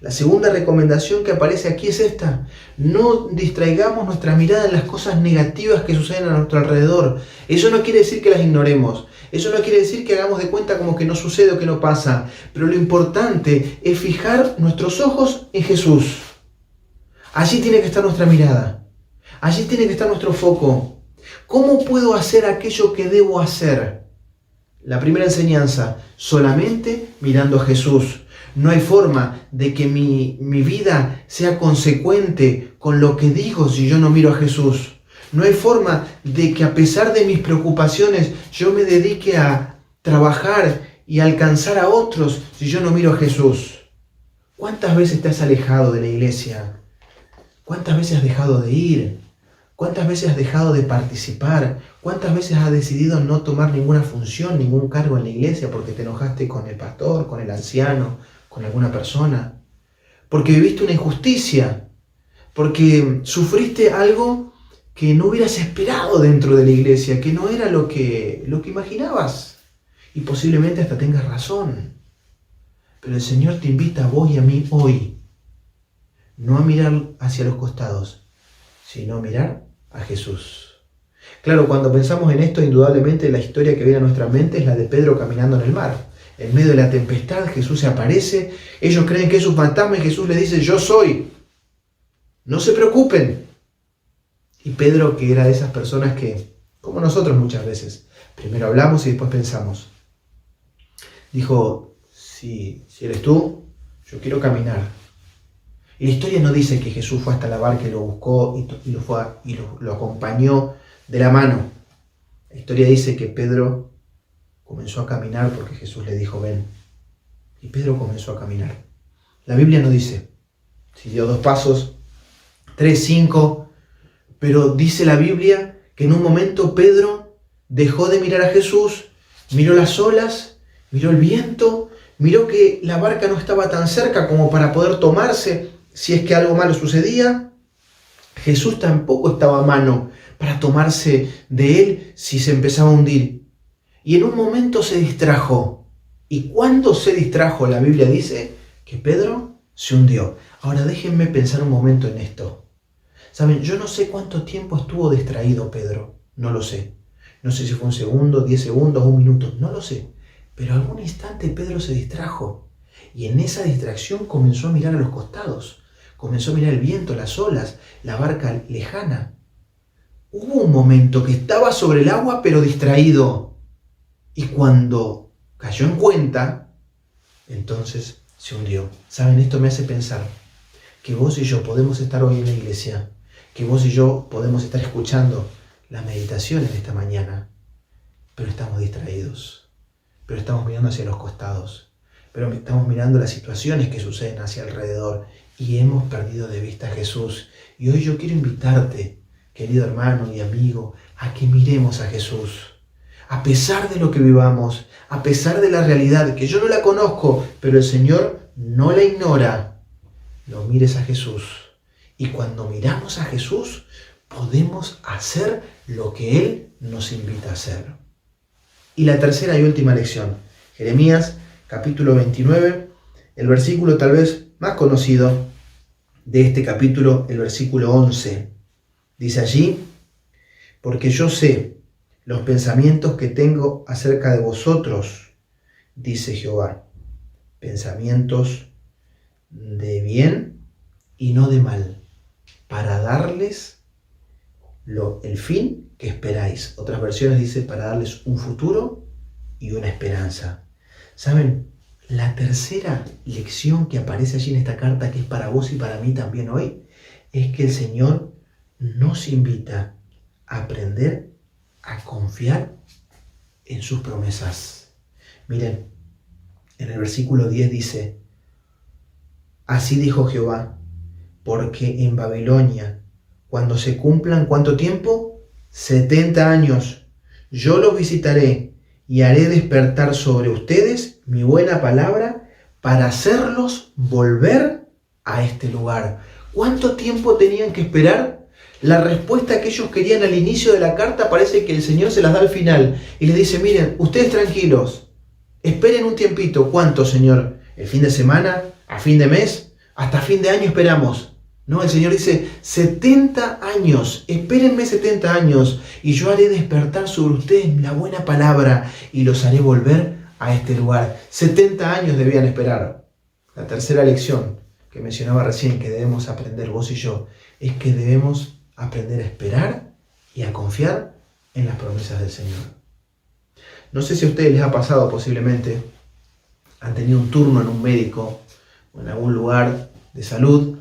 La segunda recomendación que aparece aquí es esta: no distraigamos nuestra mirada en las cosas negativas que suceden a nuestro alrededor. Eso no quiere decir que las ignoremos, eso no quiere decir que hagamos de cuenta como que no sucede o que no pasa, pero lo importante es fijar nuestros ojos en Jesús. Allí tiene que estar nuestra mirada, allí tiene que estar nuestro foco. ¿Cómo puedo hacer aquello que debo hacer? La primera enseñanza, solamente mirando a Jesús. No hay forma de que mi vida sea consecuente con lo que digo si yo no miro a Jesús. No hay forma de que a pesar de mis preocupaciones yo me dedique a trabajar y a alcanzar a otros si yo no miro a Jesús. ¿Cuántas veces te has alejado de la iglesia? ¿Cuántas veces has dejado de ir? ¿Cuántas veces has dejado de participar? ¿Cuántas veces has decidido no tomar ninguna función, ningún cargo en la iglesia porque te enojaste con el pastor, con el anciano, con alguna persona? Porque viviste una injusticia, porque sufriste algo que no hubieras esperado dentro de la iglesia, que no era lo que imaginabas. Y posiblemente hasta tengas razón. Pero el Señor te invita a vos y a mí hoy, no a mirar hacia los costados, sino a mirar a Jesús. Claro, cuando pensamos en esto, indudablemente la historia que viene a nuestra mente es la de Pedro caminando en el mar. En medio de la tempestad, Jesús se aparece, ellos creen que es un fantasma y Jesús les dice, yo soy, no se preocupen. Y Pedro, que era de esas personas que, como nosotros muchas veces, primero hablamos y después pensamos, dijo, si eres tú, yo quiero caminar. Y la historia no dice que Jesús fue hasta la barca y lo buscó y lo acompañó de la mano. La historia dice que Pedro comenzó a caminar porque Jesús le dijo, ven. Y Pedro comenzó a caminar. La Biblia no dice si dio 2 pasos, 3, 5, pero dice la Biblia que en un momento Pedro dejó de mirar a Jesús, miró las olas, miró el viento, miró que la barca no estaba tan cerca como para poder tomarse si es que algo malo sucedía. Jesús tampoco estaba a mano para tomarse de él si se empezaba a hundir. Y en un momento se distrajo. Y cuando se distrajo, la Biblia dice que Pedro se hundió. Ahora déjenme pensar un momento en esto. Saben, yo no sé cuánto tiempo estuvo distraído Pedro. No lo sé. No sé si fue 1 segundo, 10 segundos, 1 minuto. No lo sé. Pero algún instante Pedro se distrajo. Y en esa distracción comenzó a mirar a los costados. Comenzó a mirar el viento, las olas, la barca lejana. Hubo un momento que estaba sobre el agua pero distraído. Y cuando cayó en cuenta, entonces se hundió. ¿Saben? Esto me hace pensar que vos y yo podemos estar hoy en la iglesia, que vos y yo podemos estar escuchando las meditaciones de esta mañana, pero estamos distraídos, pero estamos mirando hacia los costados, pero estamos mirando las situaciones que suceden hacia alrededor y hemos perdido de vista a Jesús. Y hoy yo quiero invitarte, querido hermano y amigo, a que miremos a Jesús. A pesar de lo que vivamos, a pesar de la realidad, que yo no la conozco, pero el Señor no la ignora, lo mires a Jesús. Y cuando miramos a Jesús, podemos hacer lo que Él nos invita a hacer. Y la tercera y última lección, Jeremías capítulo 29, el versículo tal vez más conocido de este capítulo, el versículo 11. Dice allí, porque yo sé los pensamientos que tengo acerca de vosotros, dice Jehová, pensamientos de bien y no de mal, para darles el fin que esperáis. Otras versiones dice para darles un futuro y una esperanza. ¿Saben? La tercera lección que aparece allí en esta carta, que es para vos y para mí también hoy, es que el Señor nos invita a aprender a confiar en sus promesas. Miren, en el versículo 10 dice: así dijo Jehová, porque en Babilonia, cuando se cumplan, ¿cuánto tiempo? 70 años, yo los visitaré y haré despertar sobre ustedes mi buena palabra para hacerlos volver a este lugar. ¿Cuánto tiempo tenían que esperar? La respuesta que ellos querían al inicio de la carta parece que el Señor se las da al final y les dice: miren, ustedes tranquilos, esperen un tiempito. ¿Cuánto, Señor? ¿El fin de semana? ¿A fin de mes? ¿Hasta fin de año esperamos? No, el Señor dice 70 años, espérenme 70 años y yo haré despertar sobre ustedes la buena palabra y los haré volver a este lugar. 70 años debían esperar. La tercera lección que mencionaba recién que debemos aprender vos y yo es que debemos aprender a esperar y a confiar en las promesas del Señor. No sé si a ustedes les ha pasado, posiblemente han tenido un turno en un médico o en algún lugar de salud,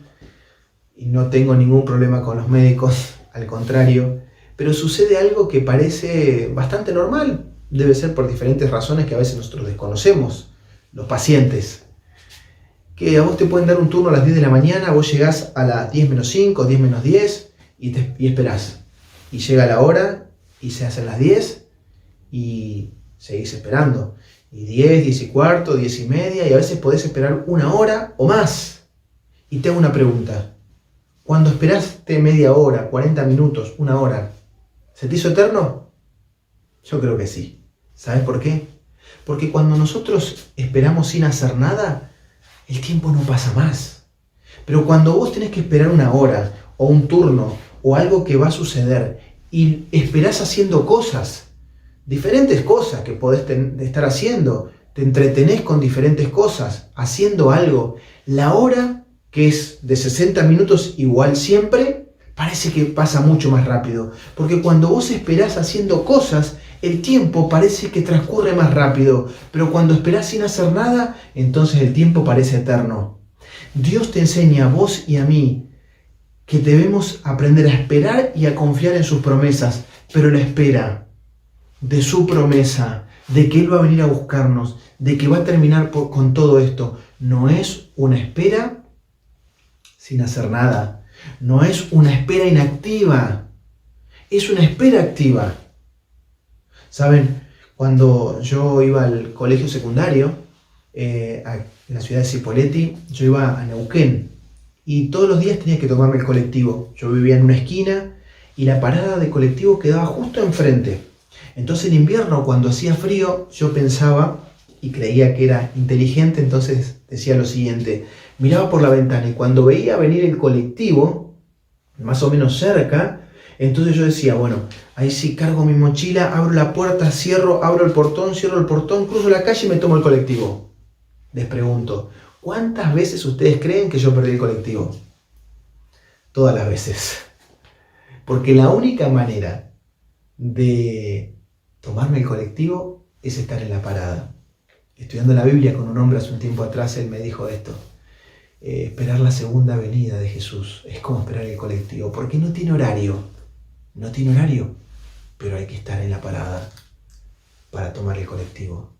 y no tengo ningún problema con los médicos, al contrario, pero sucede algo que parece bastante normal. Debe ser por diferentes razones que a veces nosotros desconocemos, los pacientes. Que a vos te pueden dar un turno a las 10 de la mañana, vos llegás a las 10 menos 5, 10 menos 10 y esperás. Y llega la hora y se hacen las 10 y seguís esperando. Y 10, 10 y cuarto, 10 y media, y a veces podés esperar una hora o más. Y te hago una pregunta. Cuando esperaste media hora, 40 minutos, una hora, ¿se te hizo eterno? Yo creo que sí. ¿Sabes por qué? Porque cuando nosotros esperamos sin hacer nada, el tiempo no pasa más. Pero cuando vos tenés que esperar una hora, o un turno, o algo que va a suceder, y esperás haciendo cosas, diferentes cosas que podés estar haciendo, te entretenés con diferentes cosas, haciendo algo, la hora que es de 60 minutos igual siempre, parece que pasa mucho más rápido. Porque cuando vos esperás haciendo cosas, el tiempo parece que transcurre más rápido. Pero cuando esperás sin hacer nada, entonces el tiempo parece eterno. Dios te enseña a vos y a mí que debemos aprender a esperar y a confiar en sus promesas. Pero la espera de su promesa, de que Él va a venir a buscarnos, de que va a terminar con todo esto, no es una espera sin hacer nada. No es una espera inactiva, es una espera activa. ¿Saben? Cuando yo iba al colegio secundario, en la ciudad de Cipolletti, yo iba a Neuquén y todos los días tenía que tomarme el colectivo. Yo vivía en una esquina y la parada de colectivo quedaba justo enfrente. Entonces en invierno, cuando hacía frío, yo pensaba y creía que era inteligente, entonces decía lo siguiente: miraba por la ventana y cuando veía venir el colectivo, más o menos cerca, entonces yo decía, bueno, ahí sí cargo mi mochila, abro la puerta, abro el portón, cierro el portón, cruzo la calle y me tomo el colectivo. Les pregunto, ¿cuántas veces ustedes creen que yo perdí el colectivo? Todas las veces. Porque la única manera de tomarme el colectivo es estar en la parada. Estudiando la Biblia con un hombre hace un tiempo atrás, él me dijo esto: esperar la segunda venida de Jesús es como esperar el colectivo, porque no tiene horario, pero hay que estar en la parada para tomar el colectivo.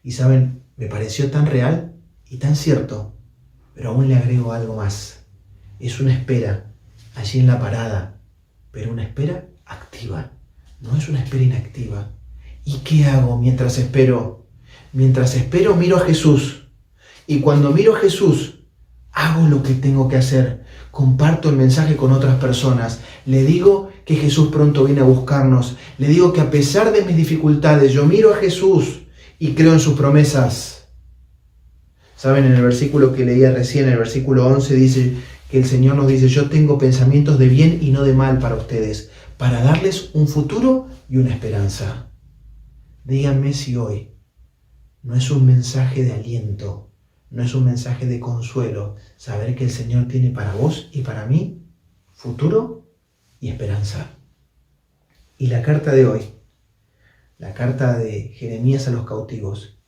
Y saben, me pareció tan real y tan cierto, pero aún le agrego algo más. Es una espera allí en la parada, pero una espera activa, no es una espera inactiva. ¿Y qué hago mientras espero? Mientras espero miro a Jesús, y cuando miro a Jesús hago lo que tengo que hacer, comparto el mensaje con otras personas, le digo que Jesús pronto viene a buscarnos, le digo que a pesar de mis dificultades yo miro a Jesús y creo en sus promesas. Saben, en el versículo que leía recién, en el versículo 11, dice que el Señor nos dice: yo tengo pensamientos de bien y no de mal para ustedes, para darles un futuro y una esperanza. Díganme si hoy no es un mensaje de aliento ¿No es un mensaje de consuelo saber que el Señor tiene para vos y para mí futuro y esperanza? Y la carta de hoy, la carta de Jeremías a los cautivos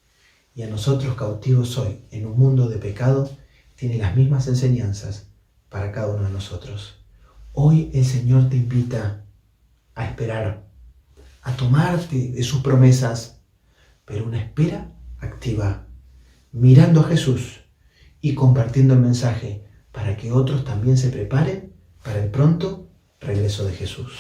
y a nosotros cautivos hoy en un mundo de pecado, tiene las mismas enseñanzas para cada uno de nosotros. Hoy el Señor te invita a esperar, a tomarte de sus promesas, pero una espera activa, mirando a Jesús y compartiendo el mensaje para que otros también se preparen para el pronto regreso de Jesús.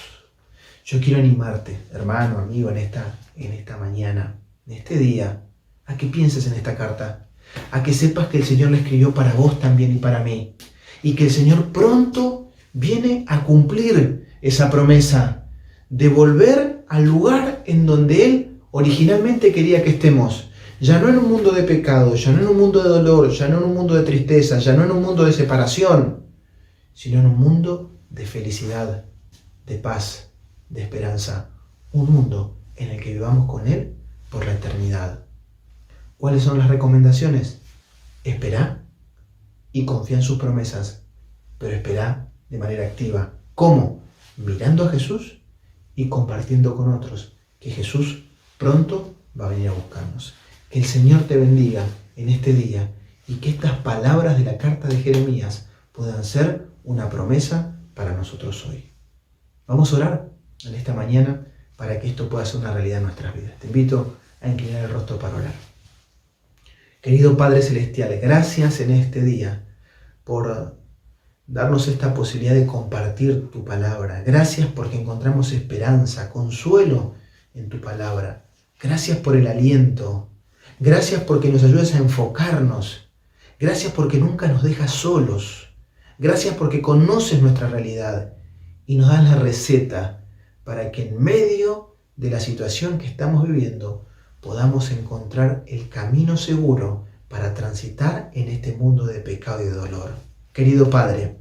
Yo quiero animarte, hermano, amigo, en esta mañana, en este día, a que pienses en esta carta, a que sepas que el Señor la escribió para vos también y para mí, y que el Señor pronto viene a cumplir esa promesa de volver al lugar en donde Él originalmente quería que estemos. Ya no en un mundo de pecado, ya no en un mundo de dolor, ya no en un mundo de tristeza, ya no en un mundo de separación, sino en un mundo de felicidad, de paz, de esperanza. Un mundo en el que vivamos con Él por la eternidad. ¿Cuáles son las recomendaciones? Esperá y confía en sus promesas, pero esperá de manera activa. ¿Cómo? Mirando a Jesús y compartiendo con otros que Jesús pronto va a venir a buscarnos. Que el Señor te bendiga en este día y que estas palabras de la carta de Jeremías puedan ser una promesa para nosotros hoy. Vamos a orar en esta mañana para que esto pueda ser una realidad en nuestras vidas. Te invito a inclinar el rostro para orar. Querido Padre Celestial, gracias en este día por darnos esta posibilidad de compartir tu palabra. Gracias porque encontramos esperanza, consuelo en tu palabra. Gracias por el aliento. Gracias porque nos ayudas a enfocarnos. Gracias porque nunca nos dejas solos. Gracias porque conoces nuestra realidad y nos das la receta para que en medio de la situación que estamos viviendo podamos encontrar el camino seguro para transitar en este mundo de pecado y de dolor. Querido Padre,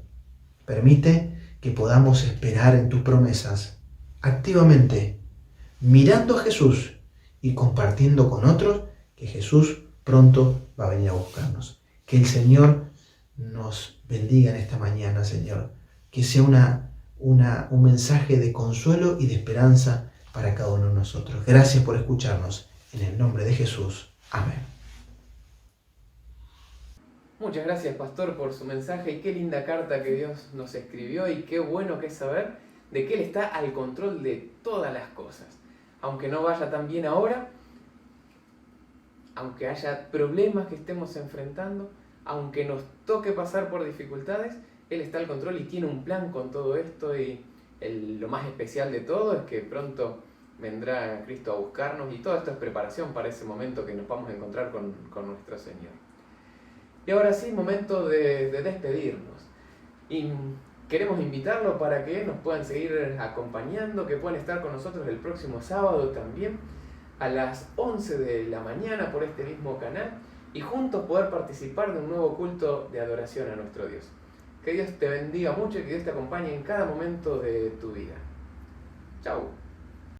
permite que podamos esperar en tus promesas activamente, mirando a Jesús y compartiendo con otros que Jesús pronto va a venir a buscarnos. Que el Señor nos bendiga en esta mañana, Señor. Que sea un mensaje de consuelo y de esperanza para cada uno de nosotros. Gracias por escucharnos. En el nombre de Jesús. Amén. Muchas gracias, Pastor, por su mensaje y qué linda carta que Dios nos escribió y qué bueno que es saber de que Él está al control de todas las cosas. Aunque no vaya tan bien ahora, aunque haya problemas que estemos enfrentando, aunque nos toque pasar por dificultades, Él está al control y tiene un plan con todo esto y lo más especial de todo es que pronto vendrá Cristo a buscarnos y todo esto es preparación para ese momento que nos vamos a encontrar con nuestro Señor. Y ahora sí, momento de despedirnos. Y queremos invitarlos para que nos puedan seguir acompañando, que puedan estar con nosotros el próximo sábado también a las 11 de la mañana por este mismo canal y juntos poder participar de un nuevo culto de adoración a nuestro Dios. Que Dios te bendiga mucho y que Dios te acompañe en cada momento de tu vida. Chau.